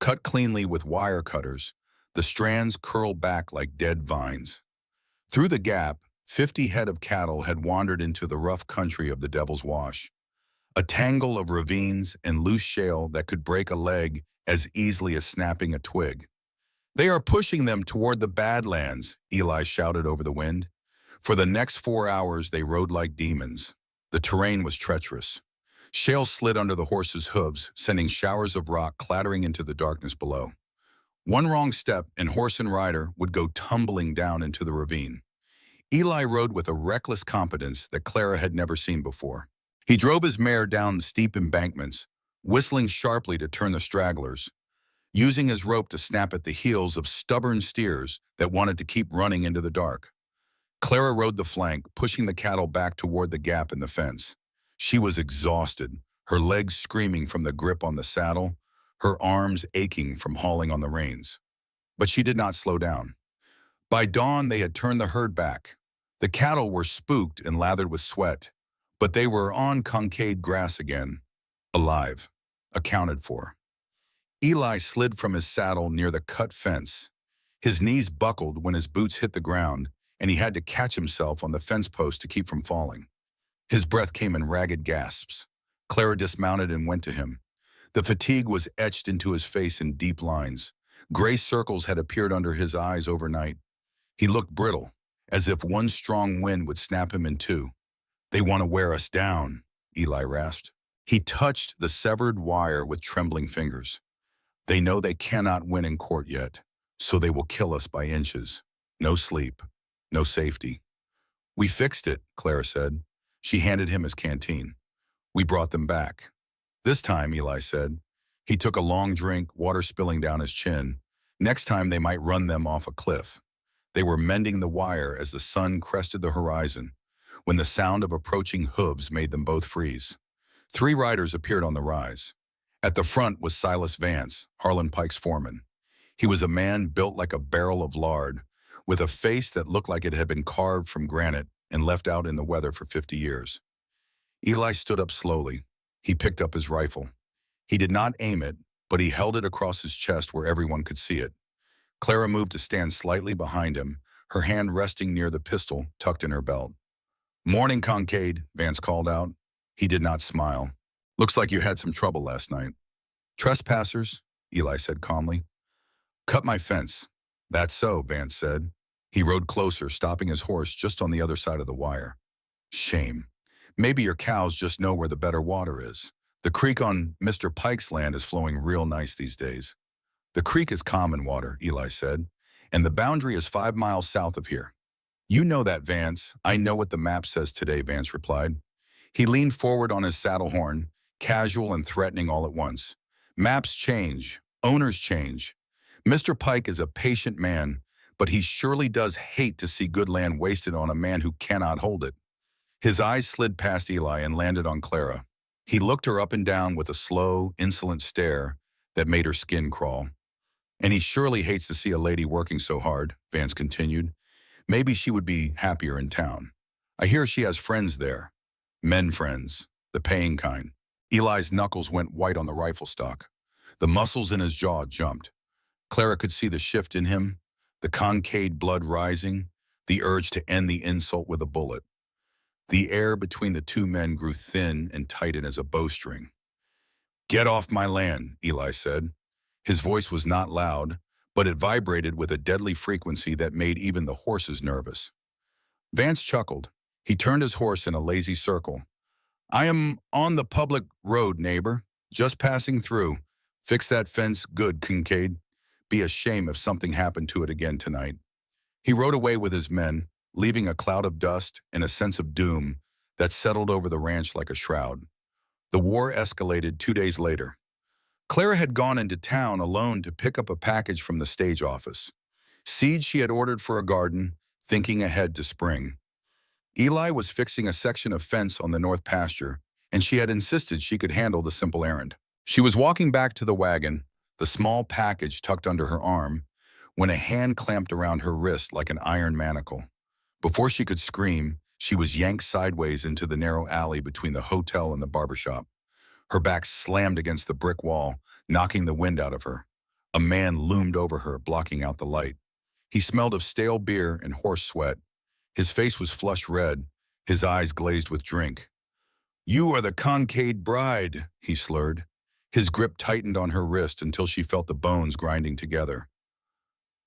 Cut cleanly with wire cutters, the strands curled back like dead vines. Through the gap, 50 head of cattle had wandered into the rough country of the Devil's Wash, a tangle of ravines and loose shale that could break a leg as easily as snapping a twig. "They are pushing them toward the Badlands," Eli shouted over the wind. For the next 4 hours, they rode like demons. The terrain was treacherous. Shale slid under the horses' hooves, sending showers of rock clattering into the darkness below. One wrong step, and horse and rider would go tumbling down into the ravine. Eli rode with a reckless competence that Clara had never seen before. He drove his mare down steep embankments, whistling sharply to turn the stragglers, using his rope to snap at the heels of stubborn steers that wanted to keep running into the dark. Clara rode the flank, pushing the cattle back toward the gap in the fence. She was exhausted, her legs screaming from the grip on the saddle, her arms aching from hauling on the reins. But she did not slow down. By dawn, they had turned the herd back. The cattle were spooked and lathered with sweat, but they were on Kincaid grass again, alive, accounted for. Eli slid from his saddle near the cut fence. His knees buckled when his boots hit the ground, and he had to catch himself on the fence post to keep from falling. His breath came in ragged gasps. Clara dismounted and went to him. The fatigue was etched into his face in deep lines. Gray circles had appeared under his eyes overnight. He looked brittle, as if one strong wind would snap him in two. "They want to wear us down," Eli rasped. He touched the severed wire with trembling fingers. "They know they cannot win in court yet, so they will kill us by inches. No sleep, no safety." "We fixed it," Clara said. She handed him his canteen. "We brought them back." "This time," Eli said. He took a long drink, water spilling down his chin. "Next time they might run them off a cliff." They were mending the wire as the sun crested the horizon, when the sound of approaching hooves made them both freeze. 3 riders appeared on the rise. At the front was Silas Vance, Harlan Pike's foreman. He was a man built like a barrel of lard, with a face that looked like it had been carved from granite and left out in the weather for 50 years. Eli stood up slowly. He picked up his rifle. He did not aim it, but he held it across his chest where everyone could see it. Clara moved to stand slightly behind him, her hand resting near the pistol tucked in her belt. "Morning, Kincaid," Vance called out. He did not smile. "Looks like you had some trouble last night." "Trespassers," Eli said calmly. "Cut my fence." "That's so," Vance said. He rode closer, stopping his horse just on the other side of the wire. "Shame. Maybe your cows just know where the better water is. The creek on Mr. Pike's land is flowing real nice these days." "The creek is common water," Eli said, "and the boundary is 5 miles south of here." "You know that, Vance. I know what the map says today," Vance replied. He leaned forward on his saddle horn, casual and threatening all at once. "Maps change. Owners change. Mr. Pike is a patient man, but he surely does hate to see good land wasted on a man who cannot hold it." His eyes slid past Eli and landed on Clara. He looked her up and down with a slow, insolent stare that made her skin crawl. "And he surely hates to see a lady working so hard," Vance continued. "Maybe she would be happier in town. I hear she has friends there. Men friends, the paying kind." Eli's knuckles went white on the rifle stock. The muscles in his jaw jumped. Clara could see the shift in him, the Kincaid blood rising, the urge to end the insult with a bullet. The air between the two men grew thin and tightened as a bowstring. "Get off my land," Eli said. His voice was not loud, but it vibrated with a deadly frequency that made even the horses nervous. Vance chuckled. He turned his horse in a lazy circle. "I am on the public road, neighbor. Just passing through. Fix that fence good, Kincaid. Be a shame if something happened to it again tonight." He rode away with his men, leaving a cloud of dust and a sense of doom that settled over the ranch like a shroud. The war escalated 2 days later. Clara had gone into town alone to pick up a package from the stage office. Seeds she had ordered for a garden, thinking ahead to spring. Eli was fixing a section of fence on the north pasture, and she had insisted she could handle the simple errand. She was walking back to the wagon, the small package tucked under her arm, when a hand clamped around her wrist like an iron manacle. Before she could scream, she was yanked sideways into the narrow alley between the hotel and the barbershop. Her back slammed against the brick wall, knocking the wind out of her. A man loomed over her, blocking out the light. He smelled of stale beer and horse sweat. His face was flush red, his eyes glazed with drink. "You are the Kincaid bride," he slurred. His grip tightened on her wrist until she felt the bones grinding together.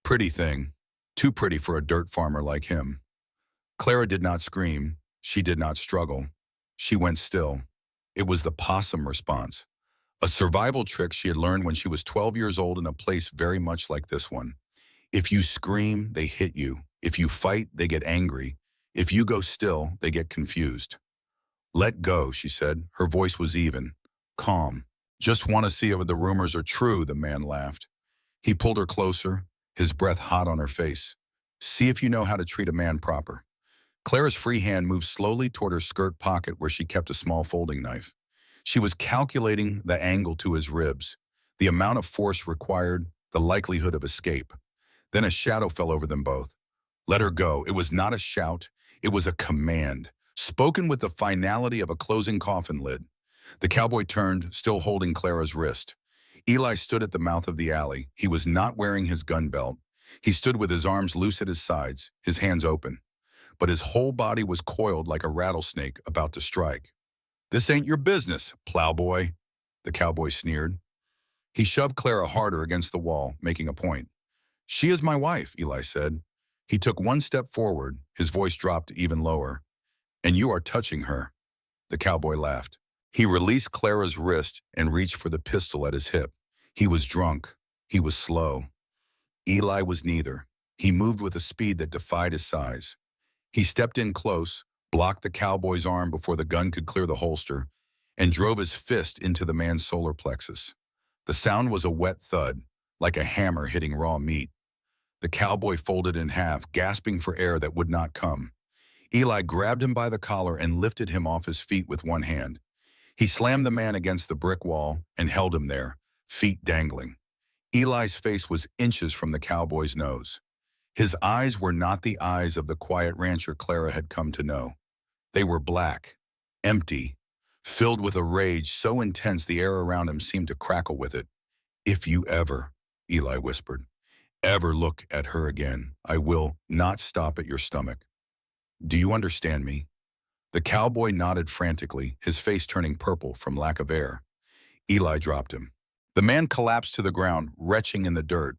Pretty thing. Too pretty for a dirt farmer like him. Clara did not scream. She did not struggle. She went still. It was the possum response, a survival trick she had learned when she was 12 years old in a place very much like this one. If you scream, they hit you. If you fight, they get angry. If you go still, they get confused. "Let go," she said. Her voice was even, calm. "Just want to see if the rumors are true," the man laughed. He pulled her closer, his breath hot on her face. "See if you know how to treat a man proper." Clara's free hand moved slowly toward her skirt pocket where she kept a small folding knife. She was calculating the angle to his ribs, the amount of force required, the likelihood of escape. Then a shadow fell over them both. Let her go. It was not a shout. It was a command, spoken with the finality of a closing coffin lid. The cowboy turned, still holding Clara's wrist. Eli stood at the mouth of the alley. He was not wearing his gun belt. He stood with his arms loose at his sides, his hands open. But his whole body was coiled like a rattlesnake about to strike. "This ain't your business, plowboy," the cowboy sneered. He shoved Clara harder against the wall, making a point. "She is my wife," Eli said. He took one step forward, his voice dropped even lower. "And you are touching her." The cowboy laughed. He released Clara's wrist and reached for the pistol at his hip. He was drunk. He was slow. Eli was neither. He moved with a speed that defied his size. He stepped in close, blocked the cowboy's arm before the gun could clear the holster, and drove his fist into the man's solar plexus. The sound was a wet thud, like a hammer hitting raw meat. The cowboy folded in half, gasping for air that would not come. Eli grabbed him by the collar and lifted him off his feet with one hand. He slammed the man against the brick wall and held him there, feet dangling. Eli's face was inches from the cowboy's nose. His eyes were not the eyes of the quiet rancher Clara had come to know. They were black, empty, filled with a rage so intense the air around him seemed to crackle with it. "If you ever," Eli whispered, "ever look at her again, I will not stop at your stomach. Do you understand me?" The cowboy nodded frantically, his face turning purple from lack of air. Eli dropped him. The man collapsed to the ground, retching in the dirt.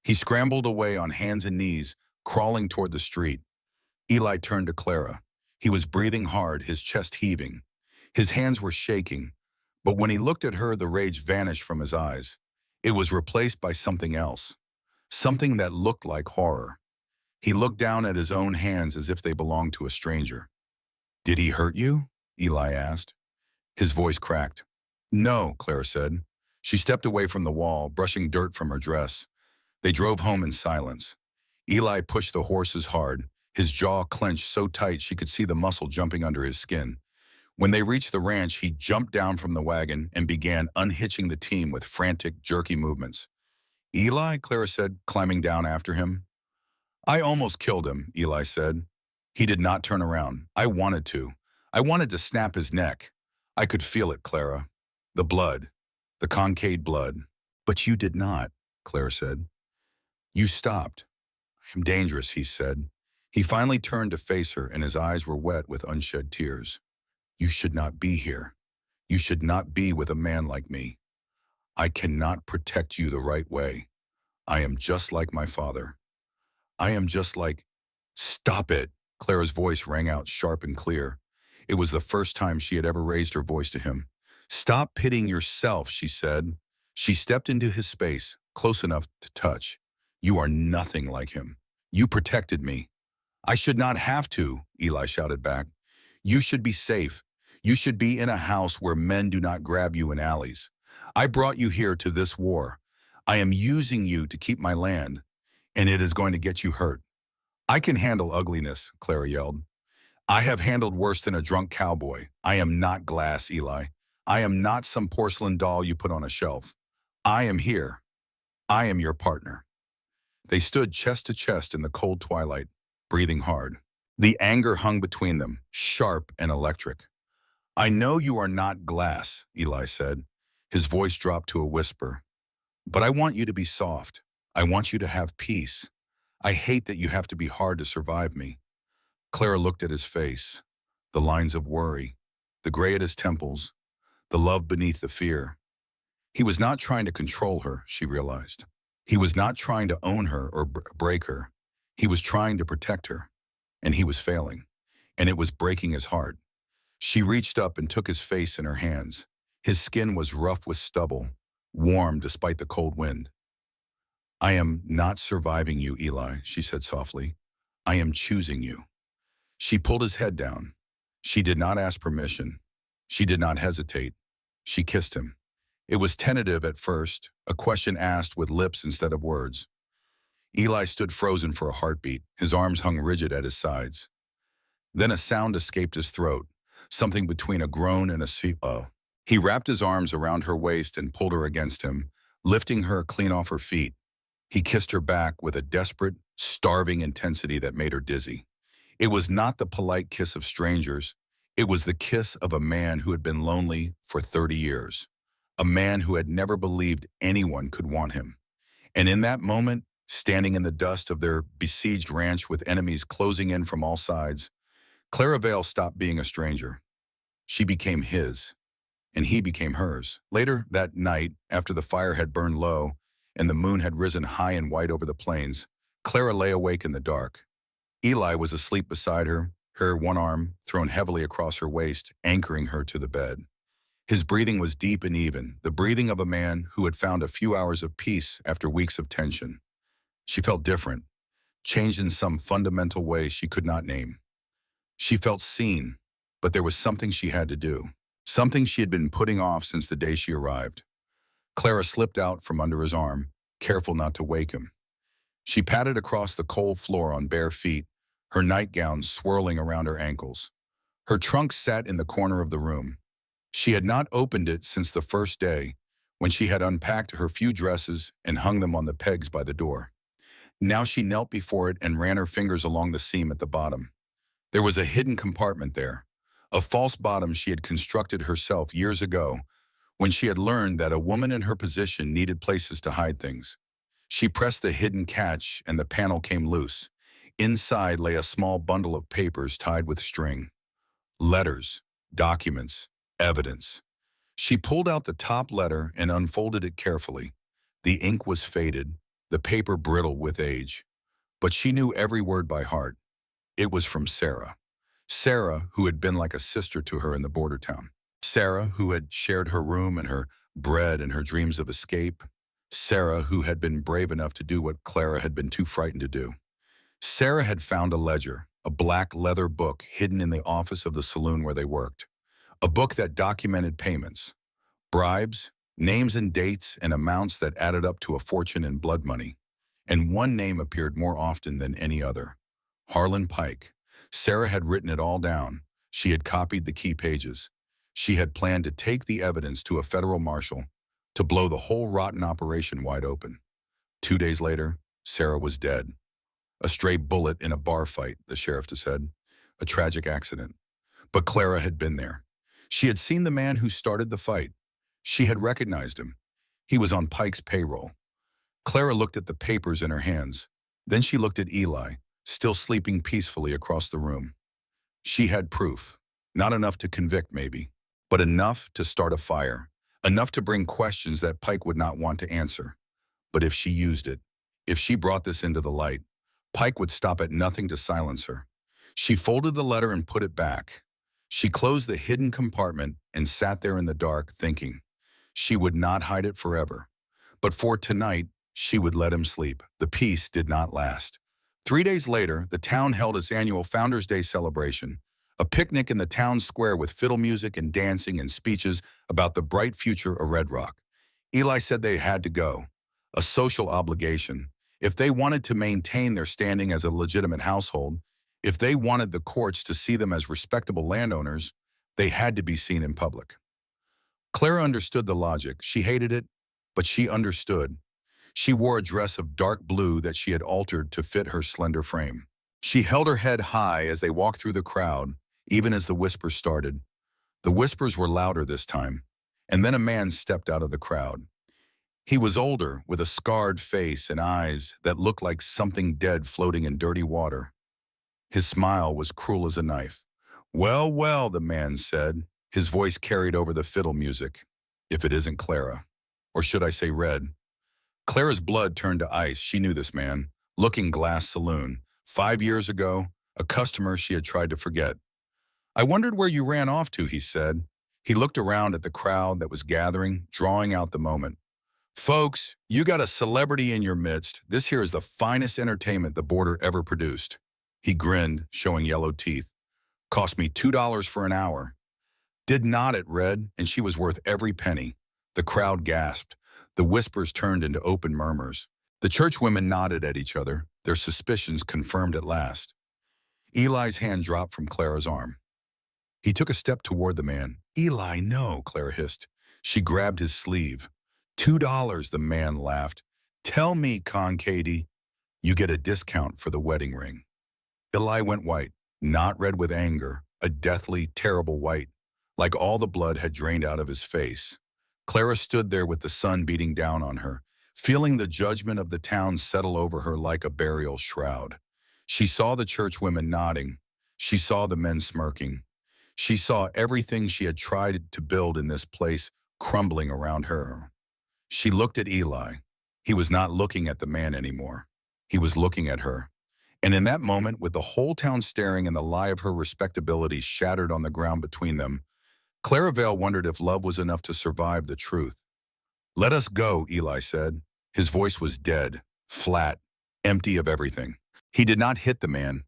He scrambled away on hands and knees, crawling toward the street. Eli turned to Clara. He was breathing hard, his chest heaving. His hands were shaking, but when he looked at her, the rage vanished from his eyes. It was replaced by something else, something that looked like horror. He looked down at his own hands as if they belonged to a stranger. "Did he hurt you?" Eli asked. His voice cracked. "No," Clara said. She stepped away from the wall, brushing dirt from her dress. They drove home in silence. Eli pushed the horses hard, his jaw clenched so tight she could see the muscle jumping under his skin. When they reached the ranch, he jumped down from the wagon and began unhitching the team with frantic, jerky movements. "Eli," Clara said, climbing down after him. "I almost killed him," Eli said. He did not turn around. "I wanted to. I wanted to snap his neck. I could feel it, Clara. The blood. The Kincaid blood." "But you did not," Clara said. "You stopped." "I am dangerous," he said. He finally turned to face her, and his eyes were wet with unshed tears. You should not be here. You should not be with a man like me. I cannot protect you the right way. I am just like my father. I am just like... Stop it! Clara's voice rang out sharp and clear. It was the first time she had ever raised her voice to him. Stop pitying yourself, she said. She stepped into his space, close enough to touch. You are nothing like him. You protected me. I should not have to, Eli shouted back. You should be safe. You should be in a house where men do not grab you in alleys. I brought you here to this war. I am using you to keep my land, and it is going to get you hurt. I can handle ugliness, Clara yelled. I have handled worse than a drunk cowboy. I am not glass, Eli. I am not some porcelain doll you put on a shelf. I am here. I am your partner. They stood chest to chest in the cold twilight, breathing hard. The anger hung between them, sharp and electric. I know you are not glass, Eli said. His voice dropped to a whisper. But I want you to be soft. I want you to have peace. I hate that you have to be hard to survive me. Clara looked at his face, the lines of worry, the gray at his temples, the love beneath the fear. He was not trying to control her, she realized. He was not trying to own her or break her. He was trying to protect her, and he was failing, and it was breaking his heart. She reached up and took his face in her hands. His skin was rough with stubble, warm despite the cold wind. I am not surviving you, Eli, she said softly. I am choosing you. She pulled his head down. She did not ask permission. She did not hesitate. She kissed him. It was tentative at first, a question asked with lips instead of words. Eli stood frozen for a heartbeat, his arms hung rigid at his sides. Then a sound escaped his throat, something between a groan and a oh. He wrapped his arms around her waist and pulled her against him, lifting her clean off her feet. He kissed her back with a desperate, starving intensity that made her dizzy. It was not the polite kiss of strangers. It was the kiss of a man who had been lonely for 30 years. A man who had never believed anyone could want him. And in that moment, standing in the dust of their besieged ranch with enemies closing in from all sides, Clara Vale stopped being a stranger. She became his, and he became hers. Later that night, after the fire had burned low and the moon had risen high and white over the plains, Clara lay awake in the dark. Eli was asleep beside her, her one arm thrown heavily across her waist, anchoring her to the bed. His breathing was deep and even, the breathing of a man who had found a few hours of peace after weeks of tension. She felt different, changed in some fundamental way she could not name. She felt seen, but there was something she had to do, something she had been putting off since the day she arrived. Clara slipped out from under his arm, careful not to wake him. She padded across the cold floor on bare feet, her nightgown swirling around her ankles. Her trunk sat in the corner of the room. She had not opened it since the first day, when she had unpacked her few dresses and hung them on the pegs by the door. Now she knelt before it and ran her fingers along the seam at the bottom. There was a hidden compartment there, a false bottom she had constructed herself years ago, when she had learned that a woman in her position needed places to hide things. She pressed the hidden catch and the panel came loose. Inside lay a small bundle of papers tied with string. Letters, documents, evidence. She pulled out the top letter and unfolded it carefully. The ink was faded, the paper brittle with age. But she knew every word by heart. It was from Sarah. Sarah, who had been like a sister to her in the border town. Sarah, who had shared her room and her bread and her dreams of escape. Sarah, who had been brave enough to do what Clara had been too frightened to do. Sarah had found a ledger, a black leather book hidden in the office of the saloon where they worked. A book that documented payments, bribes, names and dates and amounts that added up to a fortune in blood money. And one name appeared more often than any other. Harlan Pike. Sarah had written it all down. She had copied the key pages. She had planned to take the evidence to a federal marshal, to blow the whole rotten operation wide open. 2 days later, Sarah was dead. A stray bullet in a bar fight, the sheriff said. A tragic accident. But Clara had been there. She had seen the man who started the fight. She had recognized him. He was on Pike's payroll. Clara looked at the papers in her hands. Then she looked at Eli, still sleeping peacefully across the room. She had proof. Not enough to convict, maybe, but enough to start a fire. Enough to bring questions that Pike would not want to answer. But if she used it, if she brought this into the light, Pike would stop at nothing to silence her. She folded the letter and put it back. She closed the hidden compartment and sat there in the dark, thinking. She would not hide it forever. But for tonight, she would let him sleep. The peace did not last. 3 days later, the town held its annual Founders' Day celebration, a picnic in the town square with fiddle music and dancing and speeches about the bright future of Red Rock. Eli said they had to go, a social obligation. If they wanted to maintain their standing as a legitimate household, if they wanted the courts to see them as respectable landowners, they had to be seen in public. Clara understood the logic. She hated it, but she understood. She wore a dress of dark blue that she had altered to fit her slender frame. She held her head high as they walked through the crowd, even as the whispers started. The whispers were louder this time, and then a man stepped out of the crowd. He was older, with a scarred face and eyes that looked like something dead floating in dirty water. His smile was cruel as a knife. "Well, well," the man said. His voice carried over the fiddle music. "If it isn't Clara. Or should I say Red?" Clara's blood turned to ice. She knew this man. Looking Glass Saloon. 5 years ago, a customer she had tried to forget. "I wondered where you ran off to," he said. He looked around at the crowd that was gathering, drawing out the moment. "Folks, you got a celebrity in your midst. This here is the finest entertainment the border ever produced." He grinned, showing yellow teeth. "Cost me $2 for an hour." Did nod at Red, and she was worth every penny. The crowd gasped. The whispers turned into open murmurs. The churchwomen nodded at each other, their suspicions confirmed at last. Eli's hand dropped from Clara's arm. He took a step toward the man. "Eli, no," Clara hissed. She grabbed his sleeve. $2, the man laughed. "Tell me, Con Katie, you get a discount for the wedding ring." Eli went white, not red with anger, a deathly, terrible white, like all the blood had drained out of his face. Clara stood there with the sun beating down on her, feeling the judgment of the town settle over her like a burial shroud. She saw the churchwomen nodding. She saw the men smirking. She saw everything she had tried to build in this place crumbling around her. She looked at Eli. He was not looking at the man anymore. He was looking at her. And in that moment, with the whole town staring and the lie of her respectability shattered on the ground between them, Clara Vale wondered if love was enough to survive the truth. "Let us go," Eli said. His voice was dead, flat, empty of everything. He did not hit the man.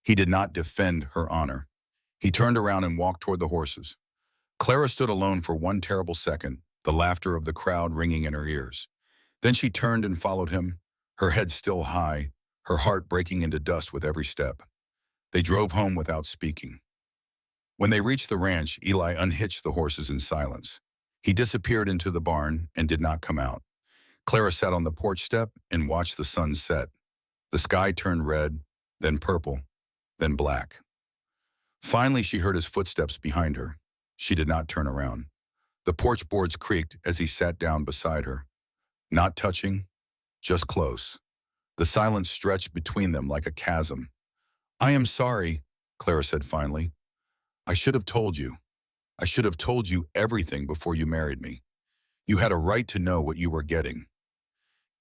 He did not defend her honor. He turned around and walked toward the horses. Clara stood alone for one terrible second, the laughter of the crowd ringing in her ears. Then she turned and followed him, her head still high, her heart breaking into dust with every step. They drove home without speaking. When they reached the ranch, Eli unhitched the horses in silence. He disappeared into the barn and did not come out. Clara sat on the porch step and watched the sun set. The sky turned red, then purple, then black. Finally, she heard his footsteps behind her. She did not turn around. The porch boards creaked as he sat down beside her. Not touching, just close. The silence stretched between them like a chasm. "I am sorry," Clara said finally. "I should have told you. I should have told you everything before you married me. You had a right to know what you were getting."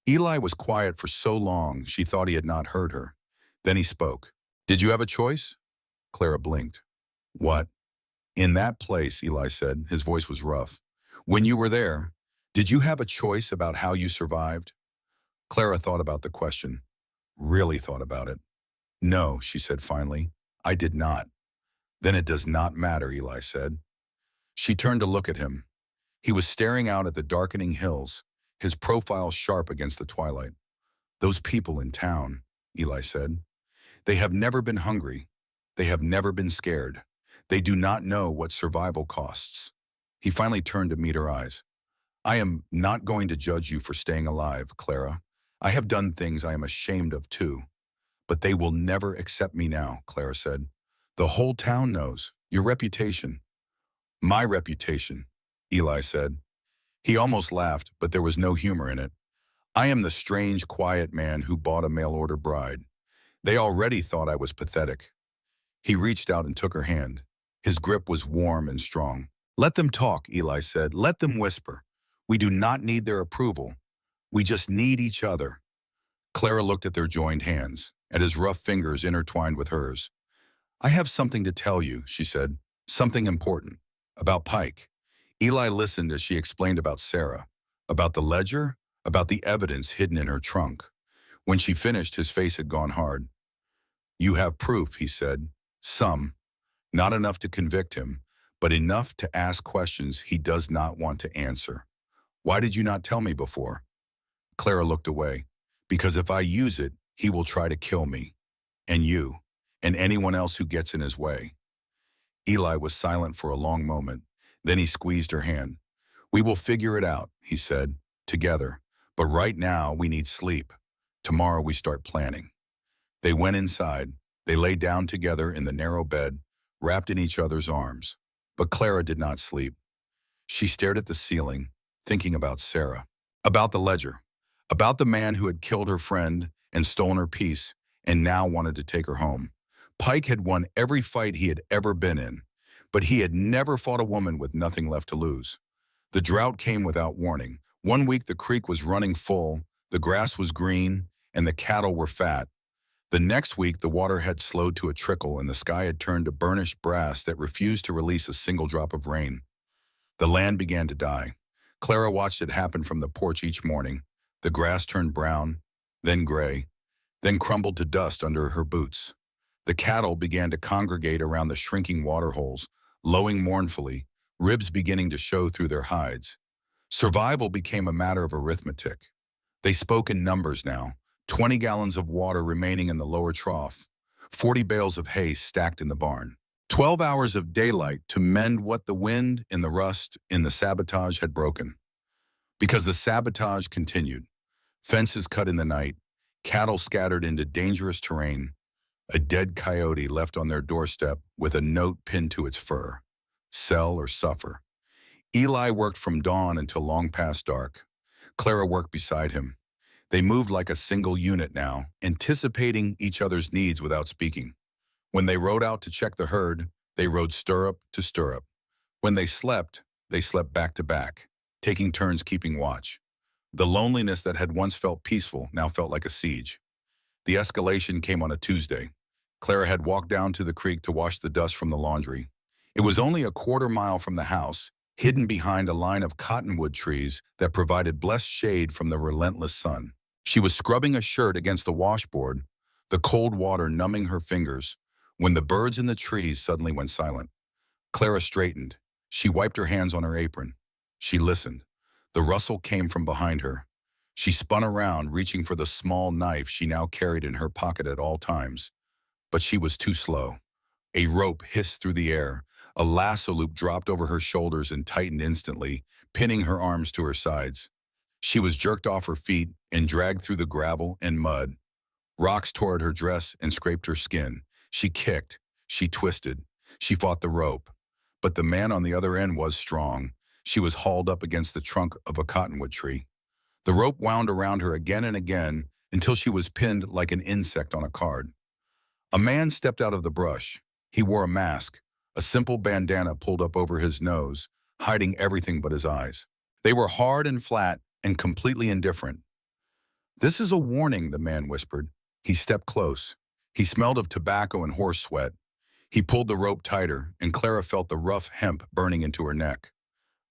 Eli was quiet for so long she thought he had not heard her. Then he spoke. "Did you have a choice?" Clara blinked. "What?" "In that place," Eli said. His voice was rough. "When you were there, did you have a choice about how you survived?" Clara thought about the question. Really thought about it. "No," she said finally. "I did not." "Then it does not matter," Eli said. She turned to look at him. He was staring out at the darkening hills, his profile sharp against the twilight. "Those people in town," Eli said. "They have never been hungry. They have never been scared. They do not know what survival costs." He finally turned to meet her eyes. "I am not going to judge you for staying alive, Clara. I have done things I am ashamed of too. But they will never accept me now," Clara said. "The whole town knows. Your reputation." "My reputation," Eli said. He almost laughed, but there was no humor in it. "I am the strange, quiet man who bought a mail-order bride. They already thought I was pathetic. He reached out and took her hand. His grip was warm and strong. Let them talk, Eli said. Let them whisper. We do not need their approval. We just need each other. Clara looked at their joined hands, at his rough fingers intertwined with hers. I have something to tell you, she said. Something important. About Pike. Eli listened as she explained about Sarah, about the ledger, about the evidence hidden in her trunk. When she finished, his face had gone hard. You have proof, he said. Some. Not enough to convict him, but enough to ask questions he does not want to answer. Why did you not tell me before? Clara looked away. Because if I use it, he will try to kill me. And you. And anyone else who gets in his way. Eli was silent for a long moment. Then he squeezed her hand. We will figure it out, he said, together. But right now, we need sleep. Tomorrow we start planning. They went inside. They lay down together in the narrow bed, wrapped in each other's arms. But Clara did not sleep. She stared at the ceiling, thinking about Sarah, about the ledger, about the man who had killed her friend and stolen her peace and now wanted to take her home. Pike had won every fight he had ever been in, but he had never fought a woman with nothing left to lose. The drought came without warning. One week the creek was running full, the grass was green, and the cattle were fat. The next week the water had slowed to a trickle and the sky had turned to burnished brass that refused to release a single drop of rain. The land began to die. Clara watched it happen from the porch each morning. The grass turned brown, then gray, then crumbled to dust under her boots. The cattle began to congregate around the shrinking water holes, lowing mournfully, ribs beginning to show through their hides. Survival became a matter of arithmetic. They spoke in numbers now, 20 gallons of water remaining in the lower trough, 40 bales of hay stacked in the barn. 12 hours of daylight to mend what the wind and the rust in the sabotage had broken. Because the sabotage continued. Fences cut in the night, cattle scattered into dangerous terrain, a dead coyote left on their doorstep with a note pinned to its fur. Sell or suffer. Eli worked from dawn until long past dark. Clara worked beside him. They moved like a single unit now, anticipating each other's needs without speaking. When they rode out to check the herd, they rode stirrup to stirrup. When they slept back to back, taking turns keeping watch. The loneliness that had once felt peaceful now felt like a siege. The escalation came on a Tuesday. Clara had walked down to the creek to wash the dust from the laundry. It was only a quarter mile from the house, hidden behind a line of cottonwood trees that provided blessed shade from the relentless sun. She was scrubbing a shirt against the washboard, the cold water numbing her fingers, when the birds in the trees suddenly went silent. Clara straightened. She wiped her hands on her apron. She listened. The rustle came from behind her. She spun around, reaching for the small knife she now carried in her pocket at all times. But she was too slow. A rope hissed through the air. A lasso loop dropped over her shoulders and tightened instantly, pinning her arms to her sides. She was jerked off her feet and dragged through the gravel and mud. Rocks tore at her dress and scraped her skin. She kicked. She twisted. She fought the rope. But the man on the other end was strong. She was hauled up against the trunk of a cottonwood tree. The rope wound around her again and again until she was pinned like an insect on a card. A man stepped out of the brush. He wore a mask, a simple bandana pulled up over his nose, hiding everything but his eyes. They were hard and flat and completely indifferent. "This is a warning," the man whispered. He stepped close. He smelled of tobacco and horse sweat. He pulled the rope tighter, and Clara felt the rough hemp burning into her neck.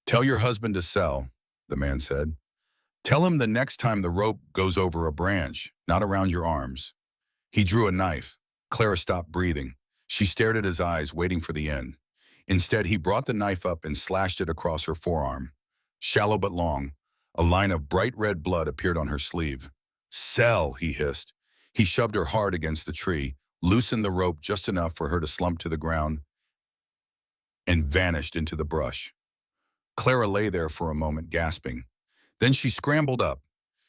"Tell your husband to sell," the man said. "Tell him the next time the rope goes over a branch, not around your arms." He drew a knife. Clara stopped breathing. She stared at his eyes, waiting for the end. Instead, he brought the knife up and slashed it across her forearm. Shallow but long, a line of bright red blood appeared on her sleeve. "Sell," he hissed. He shoved her hard against the tree, loosened the rope just enough for her to slump to the ground, and vanished into the brush. Clara lay there for a moment, gasping. Then she scrambled up.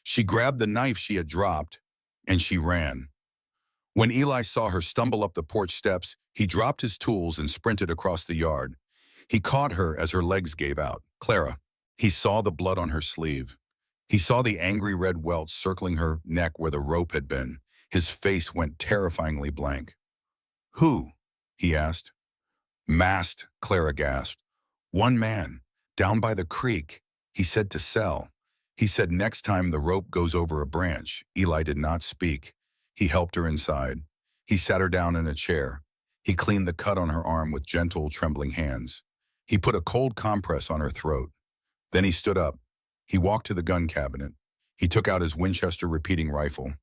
She grabbed the knife she had dropped, and she ran. When Eli saw her stumble up the porch steps, he dropped his tools and sprinted across the yard. He caught her as her legs gave out. "Clara." He saw the blood on her sleeve. He saw the angry red welts circling her neck where the rope had been. His face went terrifyingly blank. "Who?" he asked. "Masked," Clara gasped. "One man, down by the creek. He said to sell. He said next time the rope goes over a branch." Eli did not speak. He helped her inside. He sat her down in a chair. He cleaned the cut on her arm with gentle, trembling hands. He put a cold compress on her throat. Then he stood up. He walked to the gun cabinet. He took out his Winchester repeating rifle.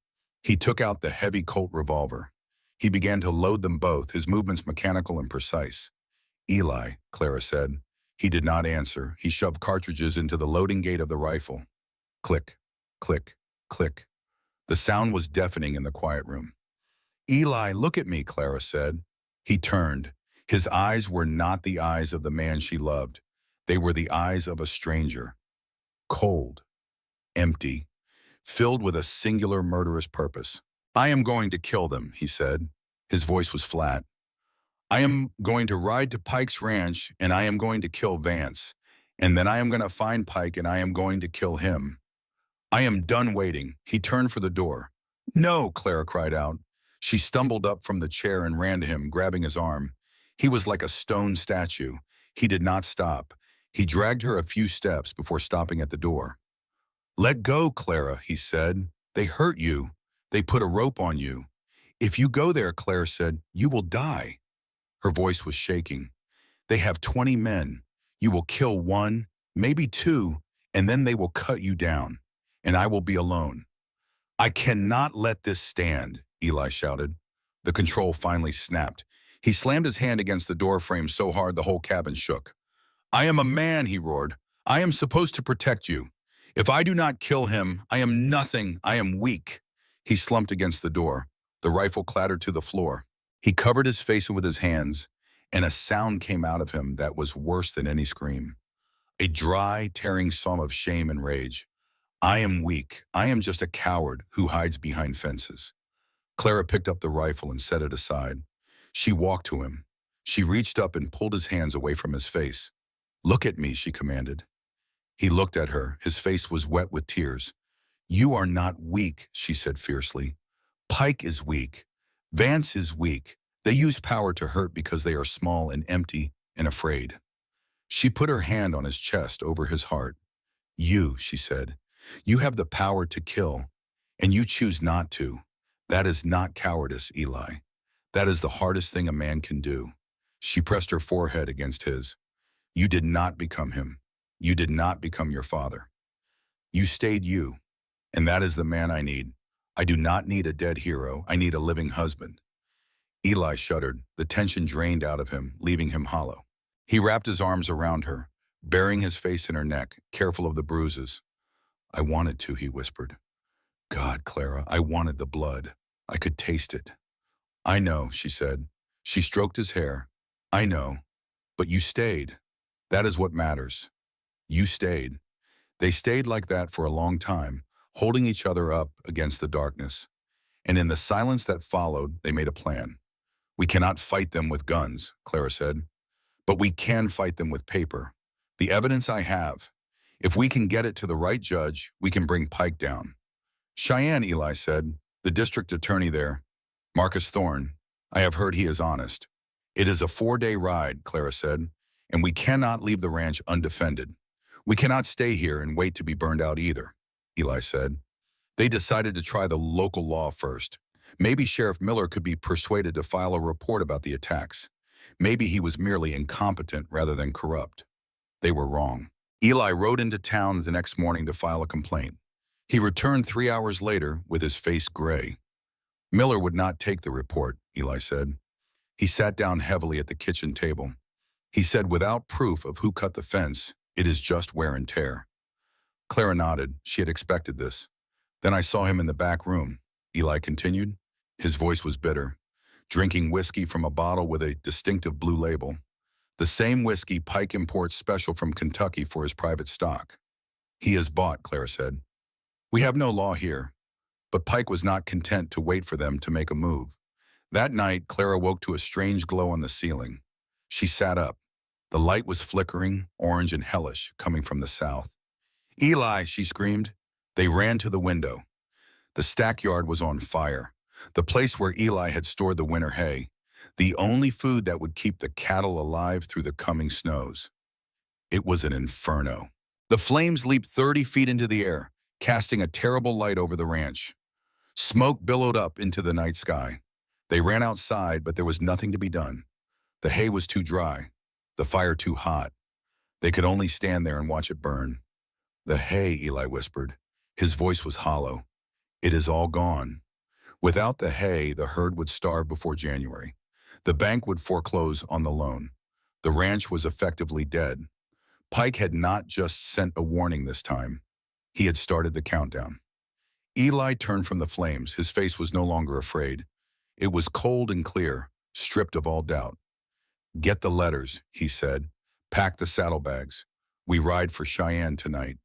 He took out the heavy Colt revolver. He began to load them both, his movements mechanical and precise. "Eli," Clara said. He did not answer. He shoved cartridges into the loading gate of the rifle. Click, click, click. The sound was deafening in the quiet room. "Eli, look at me," Clara said. He turned. His eyes were not the eyes of the man she loved. They were the eyes of a stranger. Cold, empty, filled with a singular murderous purpose. "I am going to kill them," he said. His voice was flat. "I am going to ride to Pike's ranch, and I am going to kill Vance. And then I am going to find Pike, and I am going to kill him. I am done waiting." He turned for the door. "No," Clara cried out. She stumbled up from the chair and ran to him, grabbing his arm. He was like a stone statue. He did not stop. He dragged her a few steps before stopping at the door. "Let go, Clara," he said. "They hurt you. They put a rope on you. If you go there," Clara said, "you will die." Her voice was shaking. "They have 20 men. You will kill one, maybe two, and then they will cut you down, and I will be alone." "I cannot let this stand," Eli shouted. The control finally snapped. He slammed his hand against the door frame so hard the whole cabin shook. "I am a man," he roared. "I am supposed to protect you. If I do not kill him, I am nothing. I am weak." He slumped against the door. The rifle clattered to the floor. He covered his face with his hands, and a sound came out of him that was worse than any scream. A dry, tearing psalm of shame and rage. "I am weak. I am just a coward who hides behind fences." Clara picked up the rifle and set it aside. She walked to him. She reached up and pulled his hands away from his face. "Look at me," she commanded. He looked at her. His face was wet with tears. "You are not weak," she said fiercely. "Pike is weak. Vance is weak. They use power to hurt because they are small and empty and afraid." She put her hand on his chest over his heart. "You," she said, "you have the power to kill, and you choose not to. That is not cowardice, Eli. That is the hardest thing a man can do." She pressed her forehead against his. "You did not become him. You did not become your father. You stayed you, and that is the man I need. I do not need a dead hero. I need a living husband." Eli shuddered. The tension drained out of him, leaving him hollow. He wrapped his arms around her, burying his face in her neck, careful of the bruises. "I wanted to," he whispered. "God, Clara, I wanted the blood. I could taste it." "I know," she said. She stroked his hair. "I know. But you stayed. That is what matters. You stayed." They stayed like that for a long time, holding each other up against the darkness. And in the silence that followed, they made a plan. "We cannot fight them with guns," Clara said. "But we can fight them with paper. The evidence I have. If we can get it to the right judge, we can bring Pike down." "Cheyenne," Eli said. "The district attorney there. Marcus Thorne. I have heard he is honest." "It is a 4-day ride," Clara said, "and we cannot leave the ranch undefended. We cannot stay here and wait to be burned out either," Eli said. They decided to try the local law first. Maybe Sheriff Miller could be persuaded to file a report about the attacks. Maybe he was merely incompetent rather than corrupt. They were wrong. Eli rode into town the next morning to file a complaint. He returned 3 hours later with his face gray. Miller would not take the report, Eli said. He sat down heavily at the kitchen table. He said, "Without proof of who cut the fence, it is just wear and tear." Clara nodded. She had expected this. "Then I saw him in the back room," Eli continued. His voice was bitter, drinking whiskey from a bottle with a distinctive blue label. The same whiskey Pike imports special from Kentucky for his private stock. "He is bought," Clara said. "We have no law here." But Pike was not content to wait for them to make a move. That night, Clara woke to a strange glow on the ceiling. She sat up. The light was flickering, orange and hellish, coming from the south. "Eli!" she screamed. They ran to the window. The stackyard was on fire. the place where Eli had stored the winter hay, the only food that would keep the cattle alive through the coming snows. It was an inferno. The flames leaped 30 feet into the air, casting a terrible light over the ranch. Smoke billowed up into the night sky. They ran outside, but there was nothing to be done. The hay was too dry, the fire too hot. They could only stand there and watch it burn. The hay, Eli whispered. His voice was hollow. It is all gone. Without the hay, the herd would starve before January. The bank would foreclose on the loan. The ranch was effectively dead. Pike had not just sent a warning this time. He had started the countdown. Eli turned from the flames. His face was no longer afraid. It was cold and clear, stripped of all doubt. "Get the letters," he said. "Pack the saddlebags. We ride for Cheyenne tonight."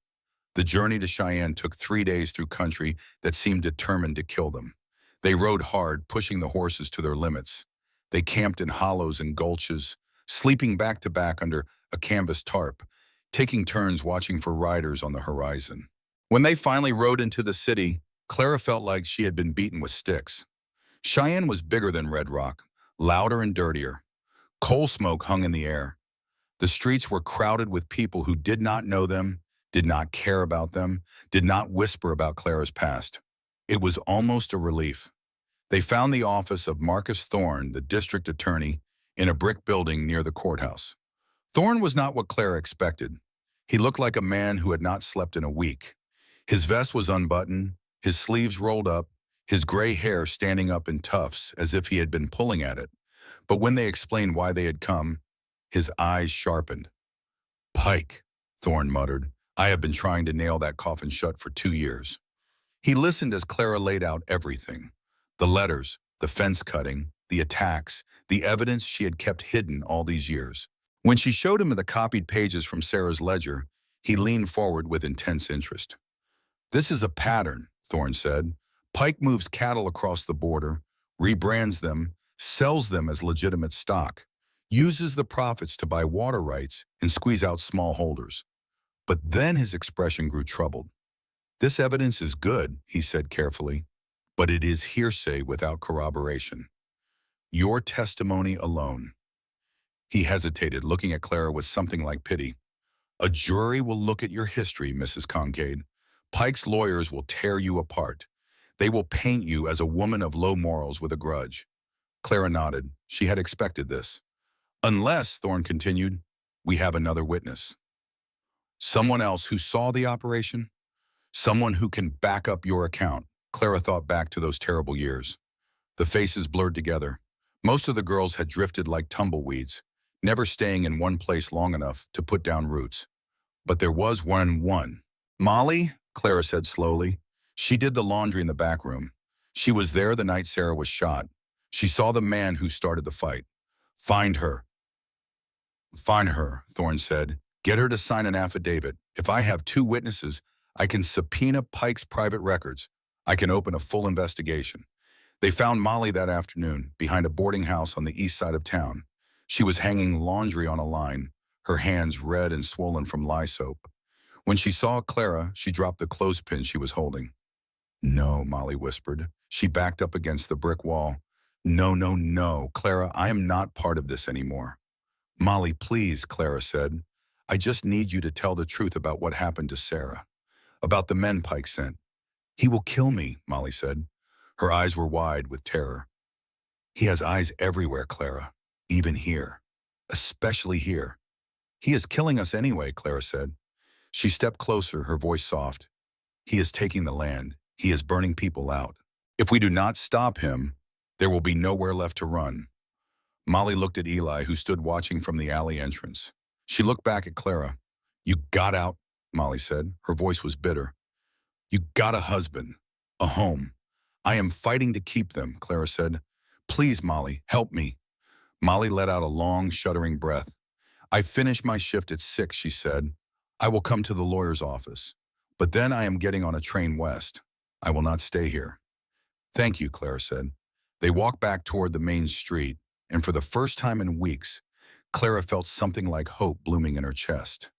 The journey to Cheyenne took 3 days through country that seemed determined to kill them. They rode hard, pushing the horses to their limits. They camped in hollows and gulches, sleeping back to back under a canvas tarp, taking turns watching for riders on the horizon. When they finally rode into the city, Clara felt like she had been beaten with sticks. Cheyenne was bigger than Red Rock, louder and dirtier. Coal smoke hung in the air. The streets were crowded with people who did not know them, did not care about them, did not whisper about Clara's past. It was almost a relief. They found the office of Marcus Thorne, the district attorney, in a brick building near the courthouse. Thorne was not what Clara expected. He looked like a man who had not slept in a week. His vest was unbuttoned, his sleeves rolled up, his gray hair standing up in tufts as if he had been pulling at it. But when they explained why they had come, his eyes sharpened. "Pike," Thorne muttered, "I have been trying to nail that coffin shut for 2 years." He listened as Clara laid out everything. The letters, the fence cutting, the attacks, the evidence she had kept hidden all these years. When she showed him the copied pages from Sarah's ledger, he leaned forward with intense interest. "This is a pattern," Thorne said. "Pike moves cattle across the border, rebrands them, sells them as legitimate stock, uses the profits to buy water rights and squeeze out small holders." But then his expression grew troubled. "This evidence is good," he said carefully, "but it is hearsay without corroboration. Your testimony alone." He hesitated, looking at Clara with something like pity. "A jury will look at your history, Mrs. Concade. Pike's lawyers will tear you apart. They will paint you as a woman of low morals with a grudge." Clara nodded. She had expected this. "Unless," Thorne continued, "we have another witness. Someone else who saw the operation? Someone who can back up your account." Clara thought back to those terrible years. The faces blurred together. Most of the girls had drifted like tumbleweeds, never staying in one place long enough to put down roots. But there was one. "Molly," Clara said slowly. "She did the laundry in the back room. She was there the night Sarah was shot. She saw the man who started the fight. Find her." "Find her," Thorne said. "Get her to sign an affidavit. If I have 2 witnesses, I can subpoena Pike's private records. I can open a full investigation." They found Molly that afternoon, behind a boarding house on the east side of town. She was hanging laundry on a line, her hands red and swollen from lye soap. When she saw Clara, she dropped the clothespin she was holding. "No," Molly whispered. She backed up against the brick wall. No, Clara, I am not part of this anymore." "Molly, please," Clara said. "I just need you to tell the truth about what happened to Sarah, about the men Pike sent." "He will kill me," Molly said. Her eyes were wide with terror. "He has eyes everywhere, Clara, even here, especially here." "He is killing us anyway," Clara said. She stepped closer, her voice soft. "He is taking the land. He is burning people out. If we do not stop him, there will be nowhere left to run." Molly looked at Eli, who stood watching from the alley entrance. She looked back at Clara. "You got out," Molly said. Her voice was bitter. "You got a husband, a home. I am fighting to keep them," Clara said. "Please, Molly, help me." Molly let out a long, shuddering breath. "I finish my shift at 6, she said. "I will come to the lawyer's office. But then I am getting on a train west. I will not stay here." "Thank you," Clara said. They walked back toward the main street, and for the first time in weeks, Clara felt something like hope blooming in her chest.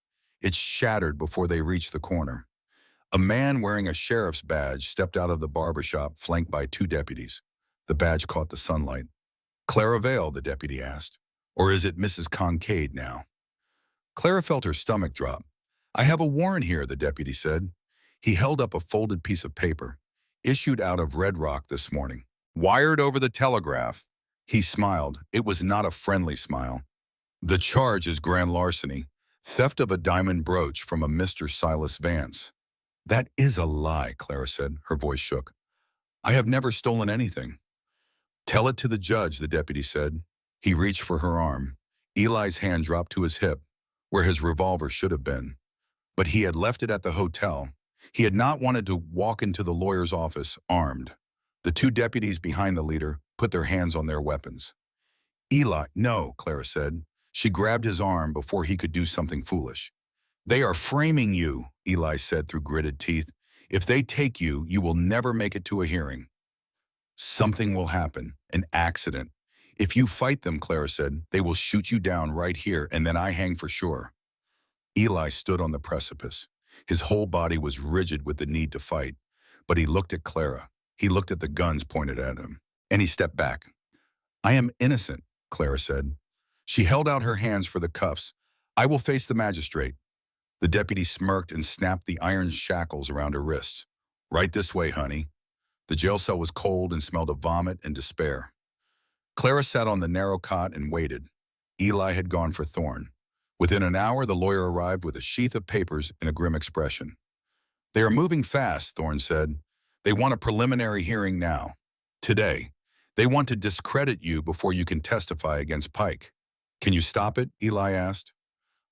It shattered before they reached the corner. A man wearing a sheriff's badge stepped out of the barber shop, flanked by 2 deputies. The badge caught the sunlight. Clara Vale, the deputy asked. Or is it Mrs. Kincaid now? Clara felt her stomach drop. I have a warrant here, the deputy said. He held up a folded piece of paper, issued out of Red Rock this morning. Wired over the telegraph. He smiled. It was not a friendly smile. The charge is grand larceny, theft of a diamond brooch from a Mr. Silas Vance. That is a lie, Clara said. Her voice shook. I have never stolen anything. Tell it to the judge, the deputy said. He reached for her arm. Eli's hand dropped to his hip, where his revolver should have been. But he had left it at the hotel. He had not wanted to walk into the lawyer's office armed. The two deputies behind the leader put their hands on their weapons. Eli, no, Clara said. She grabbed his arm before he could do something foolish. They are framing you, Eli said through gritted teeth. If they take you, you will never make it to a hearing. Something will happen, an accident. If you fight them, Clara said, they will shoot you down right here and then I hang for sure. Eli stood on the precipice. His whole body was rigid with the need to fight. But he looked at Clara. He looked at the guns pointed at him. And he stepped back. I am innocent, Clara said. She held out her hands for the cuffs. I will face the magistrate. The deputy smirked and snapped the iron shackles around her wrists. Right this way, honey. The jail cell was cold and smelled of vomit and despair. Clara sat on the narrow cot and waited. Eli had gone for Thorne. Within an hour, the lawyer arrived with a sheath of papers and a grim expression. They are moving fast, Thorne said. They want a preliminary hearing now. Today. They want to discredit you before you can testify against Pike. Can you stop it? Eli asked.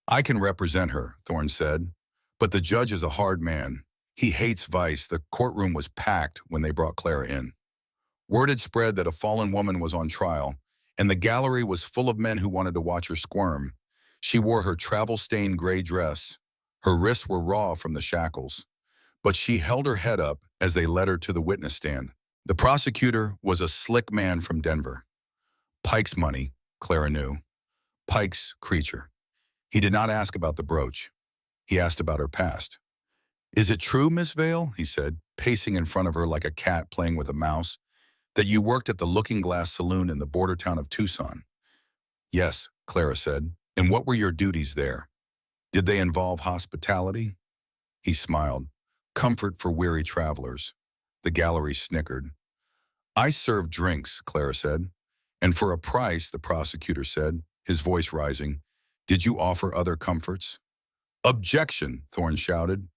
I can represent her, Thorne said. But the judge is a hard man. He hates vice. The courtroom was packed when they brought Clara in. Word had spread that a fallen woman was on trial, and the gallery was full of men who wanted to watch her squirm. She wore her travel-stained gray dress. Her wrists were raw from the shackles. But she held her head up as they led her to the witness stand. The prosecutor was a slick man from Denver. Pike's money, Clara knew. Pike's creature. He did not ask about the brooch. He asked about her past. Is it true, Miss Vale, he said, pacing in front of her like a cat playing with a mouse, that you worked at the Looking Glass Saloon in the border town of Tucson? Yes, Clara said. And what were your duties there? Did they involve hospitality? He smiled. Comfort for weary travelers. The gallery snickered. I served drinks, Clara said. And for a price, the prosecutor said, his voice rising. Did you offer other comforts? Objection, Thorne shouted.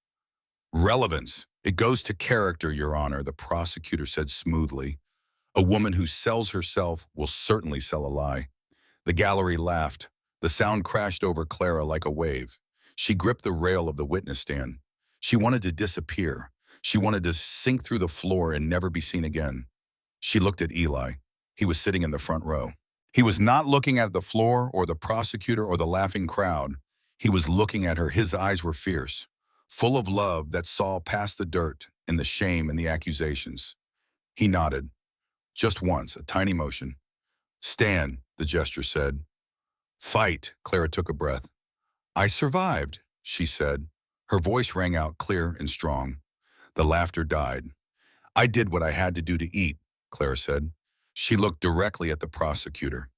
Relevance. It goes to character, Your Honor, the prosecutor said smoothly. A woman who sells herself will certainly sell a lie. The gallery laughed. The sound crashed over Clara like a wave. She gripped the rail of the witness stand. She wanted to disappear. She wanted to sink through the floor and never be seen again. She looked at Eli. He was sitting in the front row. He was not looking at the floor or the prosecutor or the laughing crowd. He was looking at her. His eyes were fierce, full of love that saw past the dirt and the shame and the accusations. He nodded. Just once, a tiny motion. Stand, the gesture said. Fight, Clara took a breath. I survived, she said. Her voice rang out clear and strong. The laughter died. I did what I had to do to eat, Clara said. She looked directly at the prosecutor.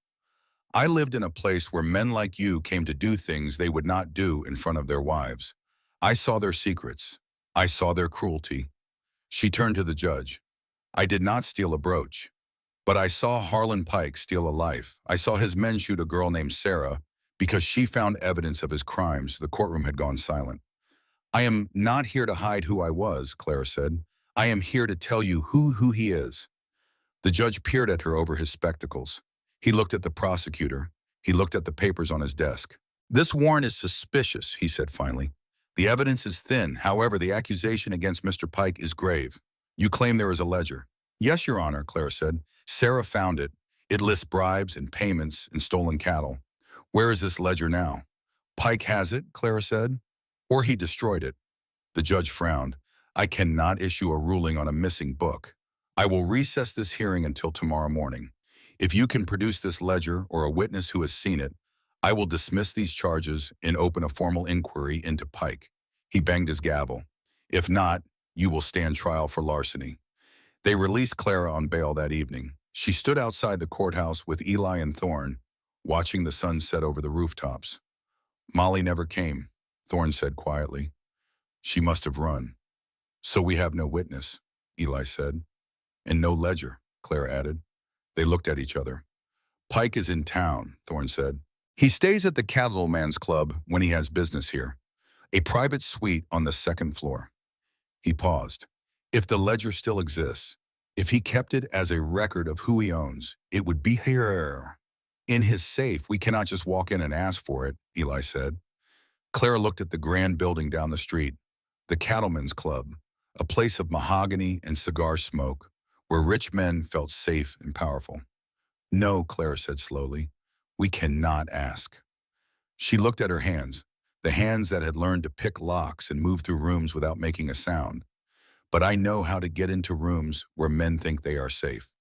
I lived in a place where men like you came to do things they would not do in front of their wives. I saw their secrets. I saw their cruelty. She turned to the judge. I did not steal a brooch. But I saw Harlan Pike steal a life. I saw his men shoot a girl named Sarah because she found evidence of his crimes. The courtroom had gone silent. I am not here to hide who I was, Clara said. I am here to tell you who he is. The judge peered at her over his spectacles. He looked at the prosecutor. He looked at the papers on his desk. This warrant is suspicious, he said finally. The evidence is thin. However, the accusation against Mr. Pike is grave. You claim there is a ledger. Yes, Your Honor, Clara said. Sarah found it. It lists bribes and payments and stolen cattle. Where is this ledger now? Pike has it, Clara said. Or he destroyed it. The judge frowned. I cannot issue a ruling on a missing book. I will recess this hearing until tomorrow morning. If you can produce this ledger or a witness who has seen it, I will dismiss these charges and open a formal inquiry into Pike. He banged his gavel. If not, you will stand trial for larceny. They released Clara on bail that evening. She stood outside the courthouse with Eli and Thorne, watching the sun set over the rooftops. Molly never came, Thorne said quietly. She must have run. So we have no witness, Eli said. And no ledger, Claire added. They looked at each other. Pike is in town, Thorne said. He stays at the Cattleman's Club when he has business here, a private suite on the second floor. He paused. If the ledger still exists, if he kept it as a record of who he owns, it would be here. In his safe, we cannot just walk in and ask for it, Eli said. Clara looked at the grand building down the street, the Cattleman's Club, a place of mahogany and cigar smoke, where rich men felt safe and powerful. No, Clara said slowly, we cannot ask. She looked at her hands, the hands that had learned to pick locks and move through rooms without making a sound. But I know how to get into rooms where men think they are safe.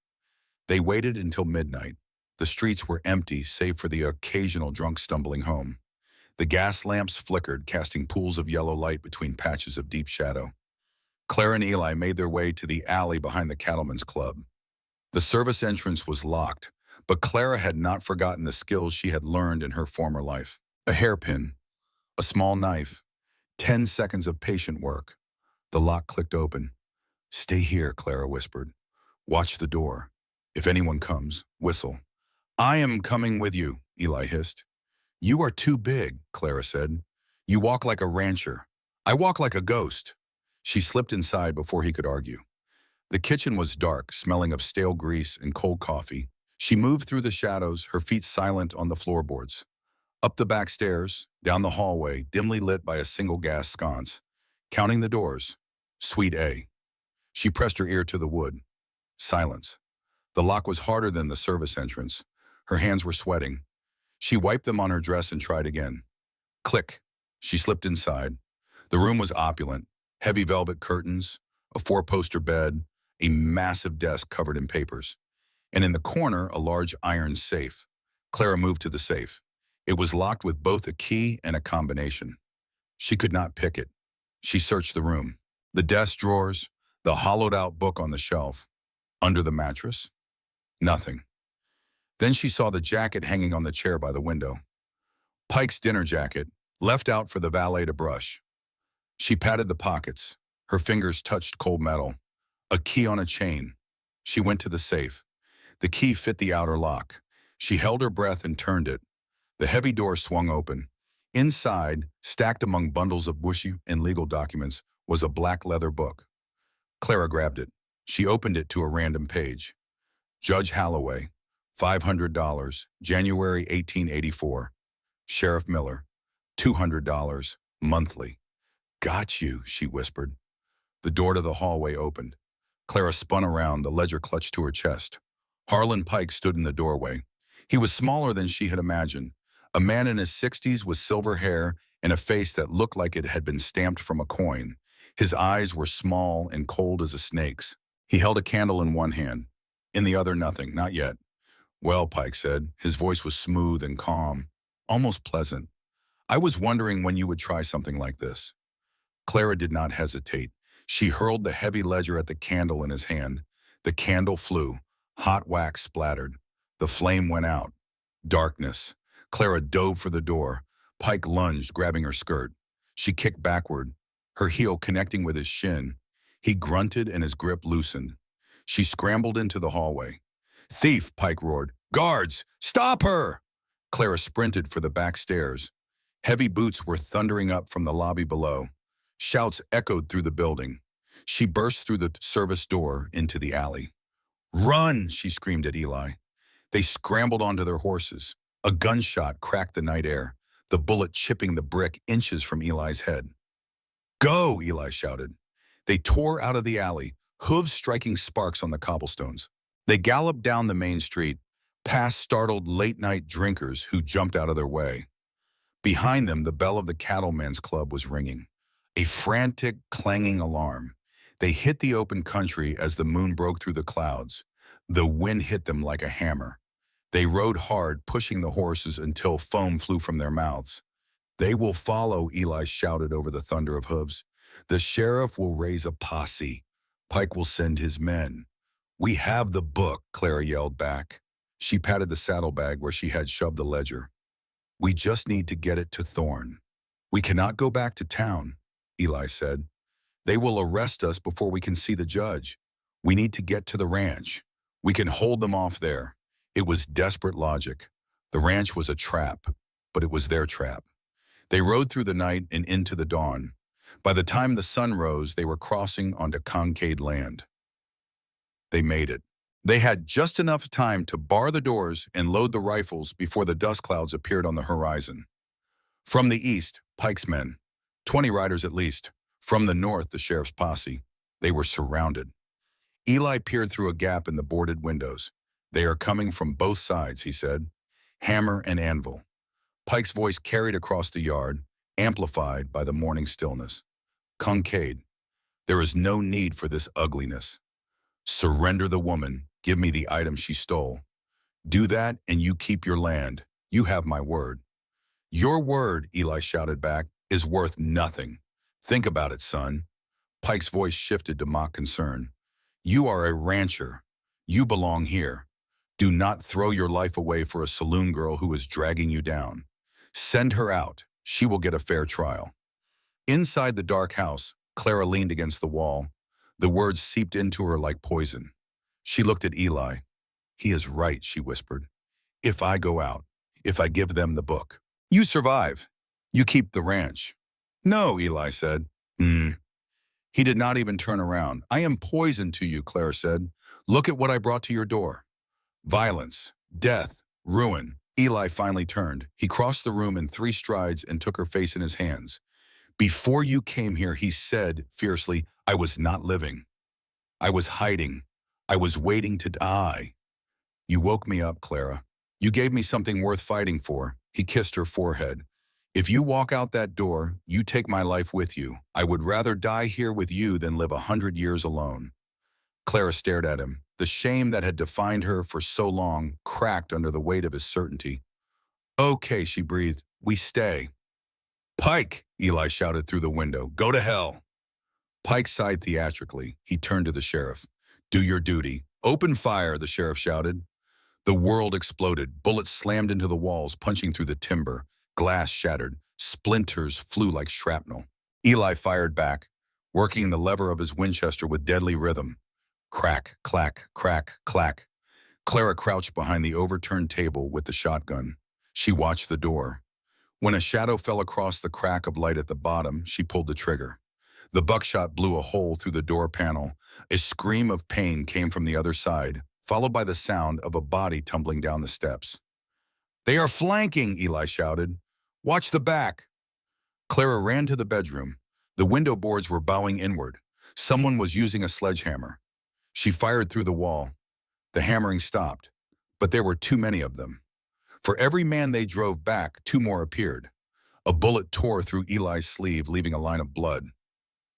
They waited until midnight. The streets were empty, save for the occasional drunk stumbling home. The gas lamps flickered, casting pools of yellow light between patches of deep shadow. Clara and Eli made their way to the alley behind the Cattleman's Club. The service entrance was locked, but Clara had not forgotten the skills she had learned in her former life. A hairpin, a small knife, 10 seconds of patient work. The lock clicked open. Stay here, Clara whispered. Watch the door. If anyone comes, whistle. I am coming with you, Eli hissed. You are too big, Clara said. You walk like a rancher. I walk like a ghost. She slipped inside before he could argue. The kitchen was dark, smelling of stale grease and cold coffee. She moved through the shadows, her feet silent on the floorboards. Up the back stairs, down the hallway, dimly lit by a single gas sconce. Counting the doors. Suite A. She pressed her ear to the wood. Silence. The lock was harder than the service entrance. Her hands were sweating. She wiped them on her dress and tried again. Click. She slipped inside. The room was opulent. Heavy velvet curtains, a 4-poster bed, a massive desk covered in papers. And in the corner, a large iron safe. Clara moved to the safe. It was locked with both a key and a combination. She could not pick it. She searched the room. The desk drawers, the hollowed-out book on the shelf. Under the mattress? Nothing. Then she saw the jacket hanging on the chair by the window. Pike's dinner jacket, left out for the valet to brush. She patted the pockets. Her fingers touched cold metal. A key on a chain. She went to the safe. The key fit the outer lock. She held her breath and turned it. The heavy door swung open. Inside, stacked among bundles of bushy and legal documents, was a black leather book. Clara grabbed it. She opened it to a random page. Judge Holloway, $500, January 1884. Sheriff Miller, $200, monthly. Got you, she whispered. The door to the hallway opened. Clara spun around, the ledger clutched to her chest. Harlan Pike stood in the doorway. He was smaller than she had imagined. A man in his 60s with silver hair and a face that looked like it had been stamped from a coin. His eyes were small and cold as a snake's. He held a candle in one hand. In the other, nothing, not yet. Well, Pike said. His voice was smooth and calm, almost pleasant. I was wondering when you would try something like this. Clara did not hesitate. She hurled the heavy ledger at the candle in his hand. The candle flew. Hot wax splattered. The flame went out. Darkness. Clara dove for the door. Pike lunged, grabbing her skirt. She kicked backward, her heel connecting with his shin. He grunted and his grip loosened. She scrambled into the hallway. Thief, Pike roared. Guards, stop her! Clara sprinted for the back stairs. Heavy boots were thundering up from the lobby below. Shouts echoed through the building. She burst through the service door into the alley. Run, she screamed at Eli. They scrambled onto their horses. A gunshot cracked the night air, the bullet chipping the brick inches from Eli's head. Go, Eli shouted. They tore out of the alley, hooves striking sparks on the cobblestones. They galloped down the main street, past startled late-night drinkers who jumped out of their way. Behind them, the bell of the Cattleman's Club was ringing, a frantic, clanging alarm. They hit the open country as the moon broke through the clouds. The wind hit them like a hammer. They rode hard, pushing the horses until foam flew from their mouths. They will follow, Eli shouted over the thunder of hooves. The sheriff will raise a posse. Pike will send his men. "We have the book," Clara yelled back. She patted the saddlebag where she had shoved the ledger. "We just need to get it to Thorne." "We cannot go back to town," Eli said. "They will arrest us before we can see the judge. We need to get to the ranch. We can hold them off there." It was desperate logic. The ranch was a trap, but it was their trap. They rode through the night and into the dawn. By the time the sun rose, they were crossing onto concade land. They made it. They had just enough time to bar the doors and load the rifles before the dust clouds appeared on the horizon. From the east, Pike's men, 20 riders at least. From the north, the sheriff's posse. They were surrounded. Eli peered through a gap in the boarded windows. "They are coming from both sides," he said. "Hammer and anvil." Pike's voice carried across the yard, amplified by the morning stillness. "Concade, there is no need for this ugliness. Surrender the woman. Give me the item she stole. Do that and you keep your land. You have my word." "Your word," Eli shouted back, "is worth nothing. Think about it, son." Pike's voice shifted to mock concern. "You are a rancher. You belong here. Do not throw your life away for a saloon girl who is dragging you down. Send her out. She will get a fair trial." Inside the dark house, Clara leaned against the wall. The words seeped into her like poison. She looked at Eli. "He is right," she whispered. "If I go out, if I give them the book, you survive. You keep the ranch." "No," Eli said. He did not even turn around. "I am poison to you," Clara said. "Look at what I brought to your door. Violence, death, ruin." Eli finally turned. He crossed the room in 3 strides and took her face in his hands. "Before you came here," he said fiercely, "I was not living. I was hiding. I was waiting to die. You woke me up, Clara. You gave me something worth fighting for." He kissed her forehead. "If you walk out that door, you take my life with you. I would rather die here with you than live 100 years alone." Clara stared at him. The shame that had defined her for so long cracked under the weight of his certainty. "Okay," she breathed. "We stay." "Pike!" Eli shouted through the window. "Go to hell!" Pike sighed theatrically. He turned to the sheriff. "Do your duty." "Open fire," the sheriff shouted. The world exploded. Bullets slammed into the walls, punching through the timber. Glass shattered. Splinters flew like shrapnel. Eli fired back, working the lever of his Winchester with deadly rhythm. Crack, clack, crack, clack. Clara crouched behind the overturned table with the shotgun. She watched the door. When a shadow fell across the crack of light at the bottom, she pulled the trigger. The buckshot blew a hole through the door panel. A scream of pain came from the other side, followed by the sound of a body tumbling down the steps. "They are flanking," Eli shouted. "Watch the back." Clara ran to the bedroom. The window boards were bowing inward. Someone was using a sledgehammer. She fired through the wall. The hammering stopped, but there were too many of them. For every man they drove back, 2 more appeared. A bullet tore through Eli's sleeve, leaving a line of blood.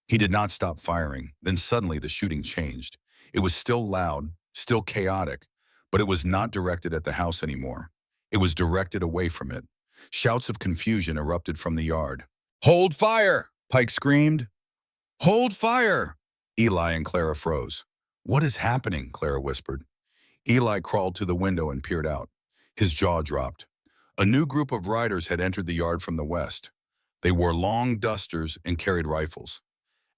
He did not stop firing. Then suddenly the shooting changed. It was still loud, still chaotic, but it was not directed at the house anymore. It was directed away from it. Shouts of confusion erupted from the yard. "Hold fire!" Pike screamed. "Hold fire!" Eli and Clara froze. "What is happening?" Clara whispered. Eli crawled to the window and peered out. His jaw dropped. A new group of riders had entered the yard from the west. They wore long dusters and carried rifles.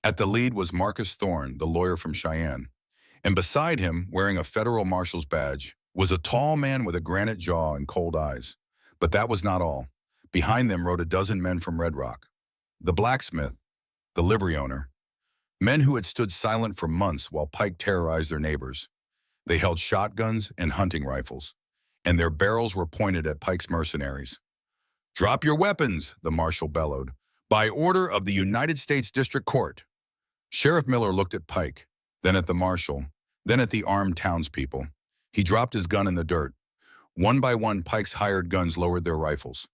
At the lead was Marcus Thorne, the lawyer from Cheyenne. And beside him, wearing a federal marshal's badge, was a tall man with a granite jaw and cold eyes. But that was not all. Behind them rode a dozen men from Red Rock. The blacksmith, the livery owner. Men who had stood silent for months while Pike terrorized their neighbors. They held shotguns and hunting rifles, and their barrels were pointed at Pike's mercenaries. "Drop your weapons," the marshal bellowed, "by order of the United States District Court." Sheriff Miller looked at Pike, then at the marshal, then at the armed townspeople. He dropped his gun in the dirt. One by one, Pike's hired guns lowered their rifles.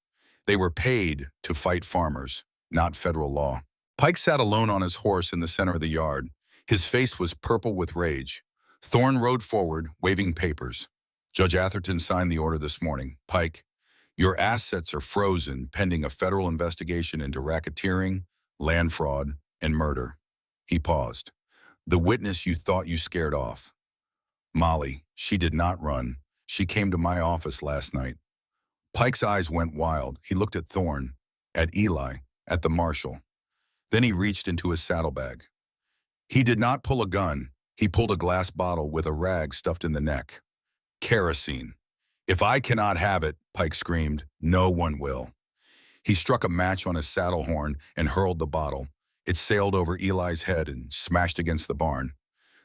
They were paid to fight farmers, not federal law. Pike sat alone on his horse in the center of the yard. His face was purple with rage. Thorne rode forward, waving papers. "Judge Atherton signed the order this morning. Pike, your assets are frozen pending a federal investigation into racketeering, land fraud, and murder." He paused. "The witness you thought you scared off." Molly, she did not run. She came to my office last night. Pike's eyes went wild. He looked at Thorne, at Eli, at the marshal. Then he reached into his saddlebag. He did not pull a gun. He pulled a glass bottle with a rag stuffed in the neck. Kerosene. If I cannot have it, Pike screamed, no one will. He struck a match on his saddle horn and hurled the bottle. It sailed over Eli's head and smashed against the barn.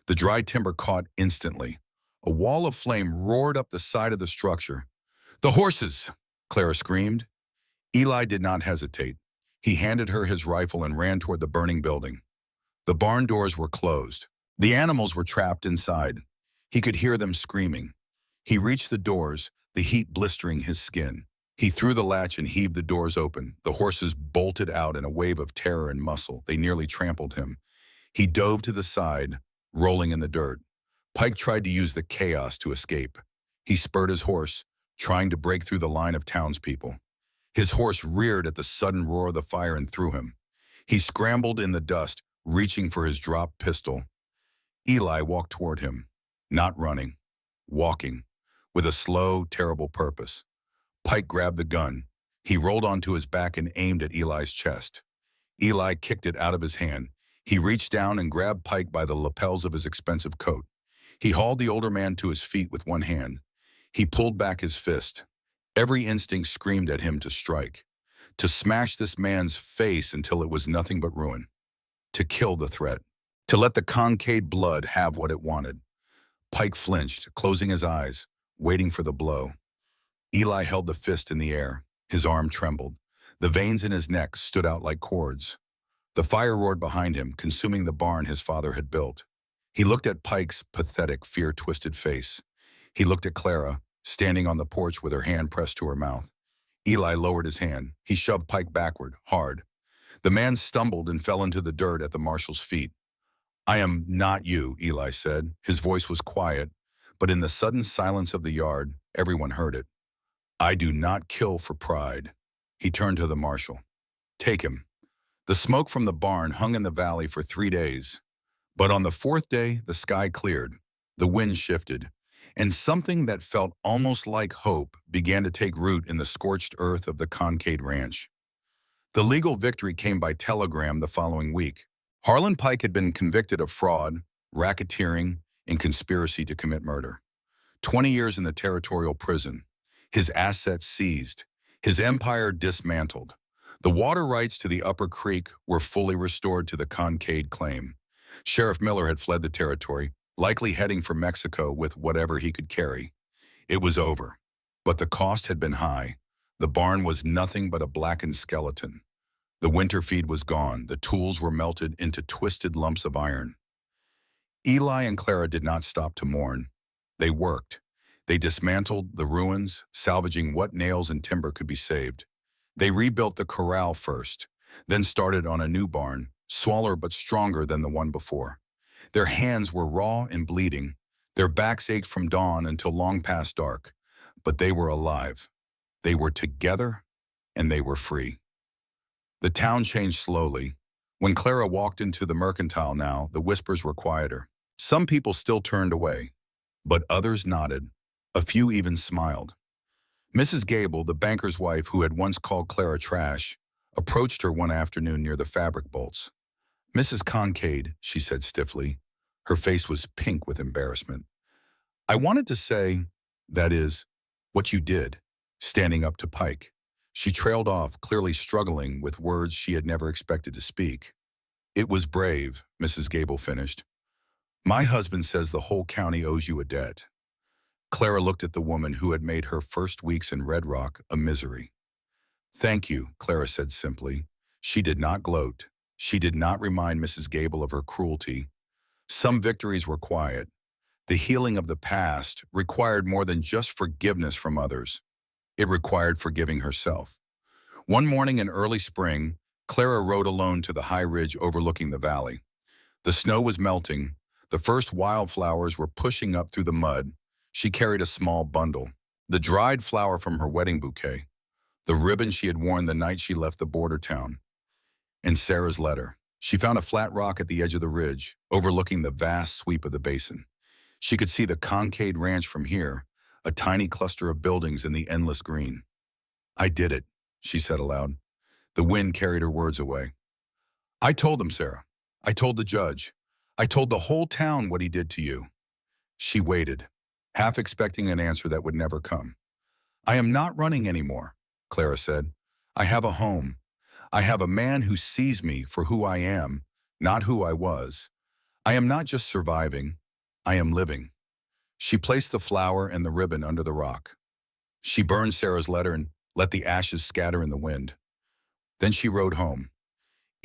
The dry timber caught instantly. A wall of flame roared up the side of the structure. The horses! Clara screamed. Eli did not hesitate. He handed her his rifle and ran toward the burning building. The barn doors were closed. The animals were trapped inside. He could hear them screaming. He reached the doors, the heat blistering his skin. He threw the latch and heaved the doors open. The horses bolted out in a wave of terror and muscle. They nearly trampled him. He dove to the side, rolling in the dirt. Pike tried to use the chaos to escape. He spurred his horse, trying to break through the line of townspeople. His horse reared at the sudden roar of the fire and threw him. He scrambled in the dust, reaching for his dropped pistol. Eli walked toward him, not running, walking, with a slow, terrible purpose. Pike grabbed the gun. He rolled onto his back and aimed at Eli's chest. Eli kicked it out of his hand. He reached down and grabbed Pike by the lapels of his expensive coat. He hauled the older man to his feet with one hand. He pulled back his fist. Every instinct screamed at him to strike, to smash this man's face until it was nothing but ruin, to kill the threat, to let the concave blood have what it wanted. Pike flinched, closing his eyes, waiting for the blow. Eli held the fist in the air. His arm trembled. The veins in his neck stood out like cords. The fire roared behind him, consuming the barn his father had built. He looked at Pike's pathetic, fear-twisted face. He looked at Clara, standing on the porch with her hand pressed to her mouth. Eli lowered his hand. He shoved Pike backward, hard. The man stumbled and fell into the dirt at the marshal's feet. I am not you, Eli said. His voice was quiet, but in the sudden silence of the yard, everyone heard it. I do not kill for pride. He turned to the marshal. Take him. The smoke from the barn hung in the valley for 3 days. But on the 4th day, the sky cleared. The wind shifted, and something that felt almost like hope began to take root in the scorched earth of the Concade Ranch. The legal victory came by telegram the following week. Harlan Pike had been convicted of fraud, racketeering, and conspiracy to commit murder. 20 years in the territorial prison, his assets seized, his empire dismantled. The water rights to the Upper Creek were fully restored to the Concade claim. Sheriff Miller had fled the territory, likely heading for Mexico with whatever he could carry. It was over, but the cost had been high. The barn was nothing but a blackened skeleton. The winter feed was gone. The tools were melted into twisted lumps of iron. Eli and Clara did not stop to mourn. They worked. They dismantled the ruins, salvaging what nails and timber could be saved. They rebuilt the corral first, then started on a new barn, smaller but stronger than the one before. Their hands were raw and bleeding. Their backs ached from dawn until long past dark. But they were alive. They were together, and they were free. The town changed slowly. When Clara walked into the mercantile now, the whispers were quieter. Some people still turned away, but others nodded. A few even smiled. Mrs. Gable, the banker's wife who had once called Clara trash, approached her one afternoon near the fabric bolts. Mrs. Concade, she said stiffly. Her face was pink with embarrassment. I wanted to say, that is, what you did, standing up to Pike. She trailed off, clearly struggling with words she had never expected to speak. It was brave, Mrs. Gable finished. My husband says the whole county owes you a debt. Clara looked at the woman who had made her first weeks in Red Rock a misery. Thank you, Clara said simply. She did not gloat. She did not remind Mrs. Gable of her cruelty. Some victories were quiet. The healing of the past required more than just forgiveness from others. It required forgiving herself. One morning in early spring, Clara rode alone to the high ridge overlooking the valley. The snow was melting. The first wildflowers were pushing up through the mud. She carried a small bundle, the dried flower from her wedding bouquet, the ribbon she had worn the night she left the border town, and Sarah's letter. She found a flat rock at the edge of the ridge, overlooking the vast sweep of the basin. She could see the Concade Ranch from here, a tiny cluster of buildings in the endless green. "I did it," she said aloud. The wind carried her words away. "I told them, Sarah. I told the judge. I told the whole town what he did to you." She waited, half expecting an answer that would never come. "I am not running anymore," Clara said. "I have a home. I have a man who sees me for who I am, not who I was. I am not just surviving. I am living." She placed the flower and the ribbon under the rock. She burned Sarah's letter and let the ashes scatter in the wind. Then she rode home.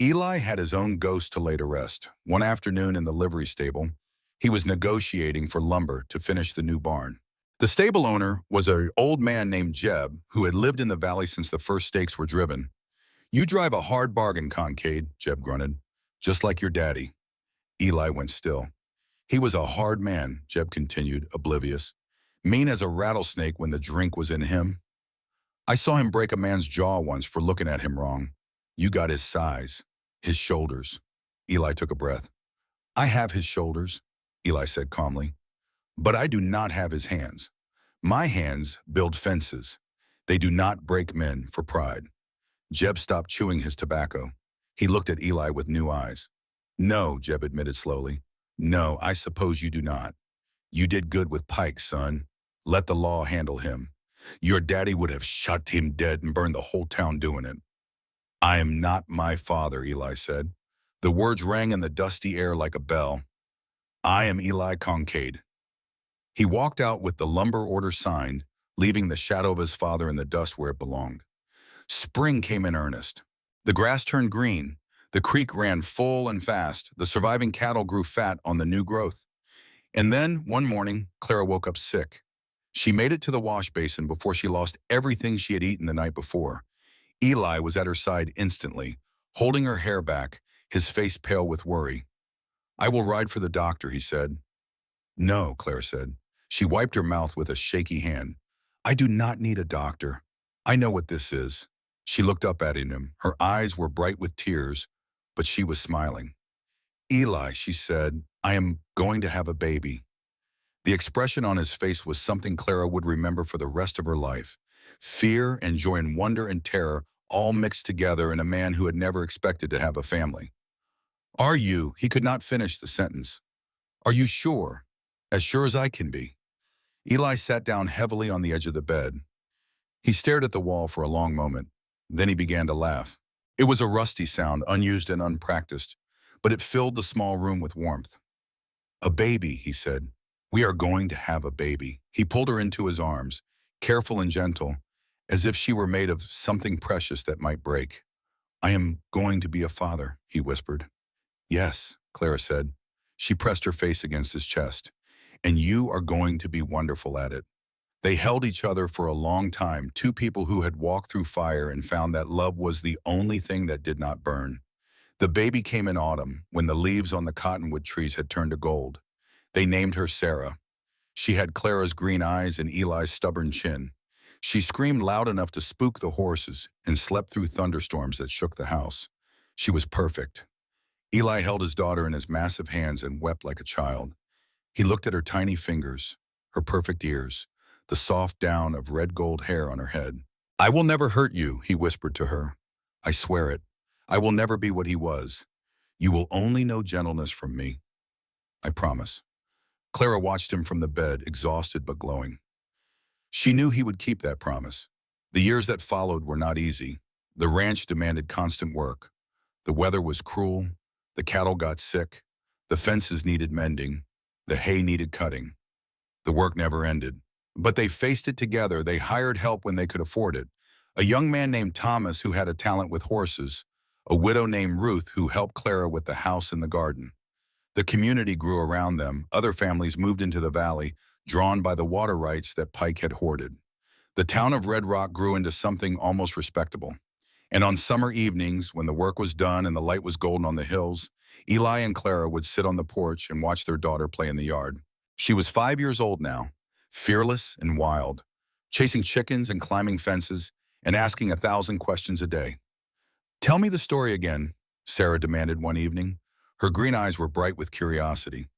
Eli had his own ghost to lay to rest. One afternoon in the livery stable, he was negotiating for lumber to finish the new barn. The stable owner was an old man named Jeb, who had lived in the valley since the first stakes were driven. "You drive a hard bargain, Concade," Jeb grunted. "Just like your daddy." Eli went still. "He was a hard man," Jeb continued, oblivious. "Mean as a rattlesnake when the drink was in him. I saw him break a man's jaw once for looking at him wrong. You got his size, his shoulders." Eli took a breath. "I have his shoulders," Eli said calmly. "But I do not have his hands. My hands build fences. They do not break men for pride." Jeb stopped chewing his tobacco. He looked at Eli with new eyes. "No," Jeb admitted slowly. "No, I suppose you do not. You did good with Pike, son. Let the law handle him. Your daddy would have shot him dead and burned the whole town doing it." "I am not my father," Eli said. The words rang in the dusty air like a bell. "I am Eli Concade." He walked out with the lumber order signed, leaving the shadow of his father in the dust where it belonged. Spring came in earnest. The grass turned green. The creek ran full and fast. The surviving cattle grew fat on the new growth. And then, one morning, Clara woke up sick. She made it to the wash basin before she lost everything she had eaten the night before. Eli was at her side instantly, holding her hair back, his face pale with worry. "I will ride for the doctor," he said. "No," Claire said. She wiped her mouth with a shaky hand. "I do not need a doctor. I know what this is." She looked up at him. Her eyes were bright with tears, but she was smiling. "Eli," she said, "I am going to have a baby." The expression on his face was something Clara would remember for the rest of her life. Fear and joy and wonder and terror all mixed together in a man who had never expected to have a family. "Are you?" He could not finish the sentence. "Are you sure?" "As sure as I can be." Eli sat down heavily on the edge of the bed. He stared at the wall for a long moment. Then he began to laugh. It was a rusty sound, unused and unpracticed, but it filled the small room with warmth. "A baby," he said. "We are going to have a baby." He pulled her into his arms, careful and gentle, as if she were made of something precious that might break. "I am going to be a father," he whispered. "Yes," Clara said. She pressed her face against his chest. "And you are going to be wonderful at it." They held each other for a long time, two people who had walked through fire and found that love was the only thing that did not burn. The baby came in autumn, when the leaves on the cottonwood trees had turned to gold. They named her Sarah. She had Clara's green eyes and Eli's stubborn chin. She screamed loud enough to spook the horses and slept through thunderstorms that shook the house. She was perfect. Eli held his daughter in his massive hands and wept like a child. He looked at her tiny fingers, her perfect ears, the soft down of red gold hair on her head. "I will never hurt you," he whispered to her. "I swear it. I will never be what he was. You will only know gentleness from me. I promise." Clara watched him from the bed, exhausted but glowing. She knew he would keep that promise. The years that followed were not easy. The ranch demanded constant work. The weather was cruel. The cattle got sick. The fences needed mending. The hay needed cutting. The work never ended. But they faced it together. They hired help when they could afford it. A young man named Thomas who had a talent with horses. A widow named Ruth who helped Clara with the house and the garden. The community grew around them. Other families moved into the valley, drawn by the water rights that Pike had hoarded. The town of Red Rock grew into something almost respectable. And on summer evenings, when the work was done and the light was golden on the hills, Eli and Clara would sit on the porch and watch their daughter play in the yard. She was 5 years old now, fearless and wild, chasing chickens and climbing fences and asking 1,000 questions a day. "Tell me the story again," Sarah demanded one evening. Her green eyes were bright with curiosity.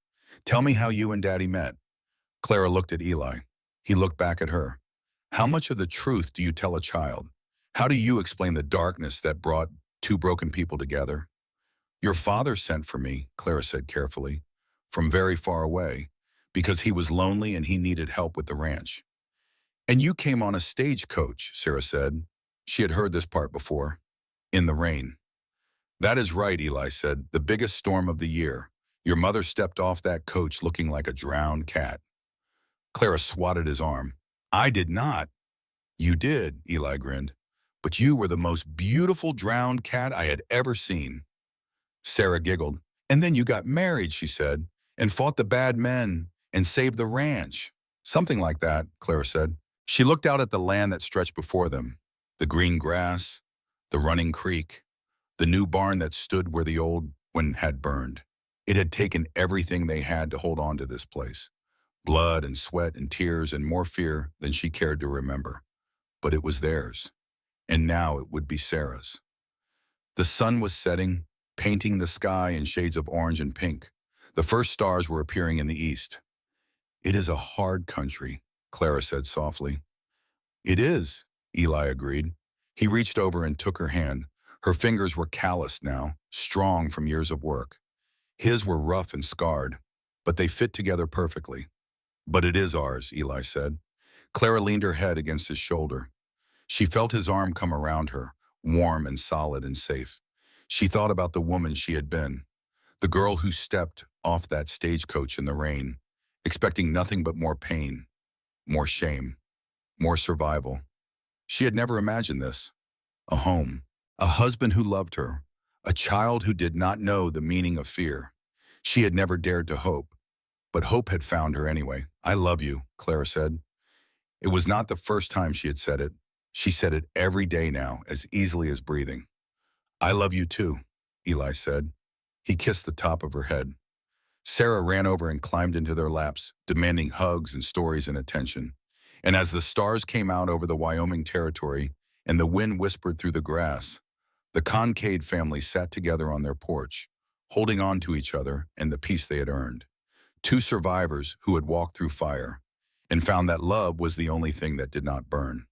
"Tell me how you and Daddy met." Clara looked at Eli. He looked back at her. How much of the truth do you tell a child? How do you explain the darkness that brought two broken people together? Your father sent for me, Clara said carefully, from very far away, because he was lonely and he needed help with the ranch. And you came on a stagecoach, Sarah said. She had heard this part before. In the rain. That is right, Eli said, the biggest storm of the year. Your mother stepped off that coach looking like a drowned cat. Clara swatted his arm. I did not. You did, Eli grinned. But you were the most beautiful drowned cat I had ever seen. Sarah giggled. And then you got married, she said, and fought the bad men and saved the ranch. Something like that, Clara said. She looked out at the land that stretched before them, the green grass, the running creek, the new barn that stood where the old one had burned. It had taken everything they had to hold on to this place. Blood and sweat and tears and more fear than she cared to remember. But it was theirs, and now it would be Sarah's. The sun was setting, painting the sky in shades of orange and pink. The first stars were appearing in the east. It is a hard country, Clara said softly. It is, Eli agreed. He reached over and took her hand. Her fingers were calloused now, strong from years of work. His were rough and scarred, but they fit together perfectly. But it is ours, Eli said. Clara leaned her head against his shoulder. She felt his arm come around her, warm and solid and safe. She thought about the woman she had been, the girl who stepped off that stagecoach in the rain, expecting nothing but more pain, more shame, more survival. She had never imagined this. A home, a husband who loved her, a child who did not know the meaning of fear. She had never dared to hope, but hope had found her anyway. I love you, Clara said. It was not the first time she had said it. She said it every day now, as easily as breathing. I love you too, Eli said. He kissed the top of her head. Sarah ran over and climbed into their laps, demanding hugs and stories and attention. And as the stars came out over the Wyoming territory and the wind whispered through the grass, the Kincaid family sat together on their porch, holding on to each other and the peace they had earned. Two survivors who had walked through fire and found that love was the only thing that did not burn.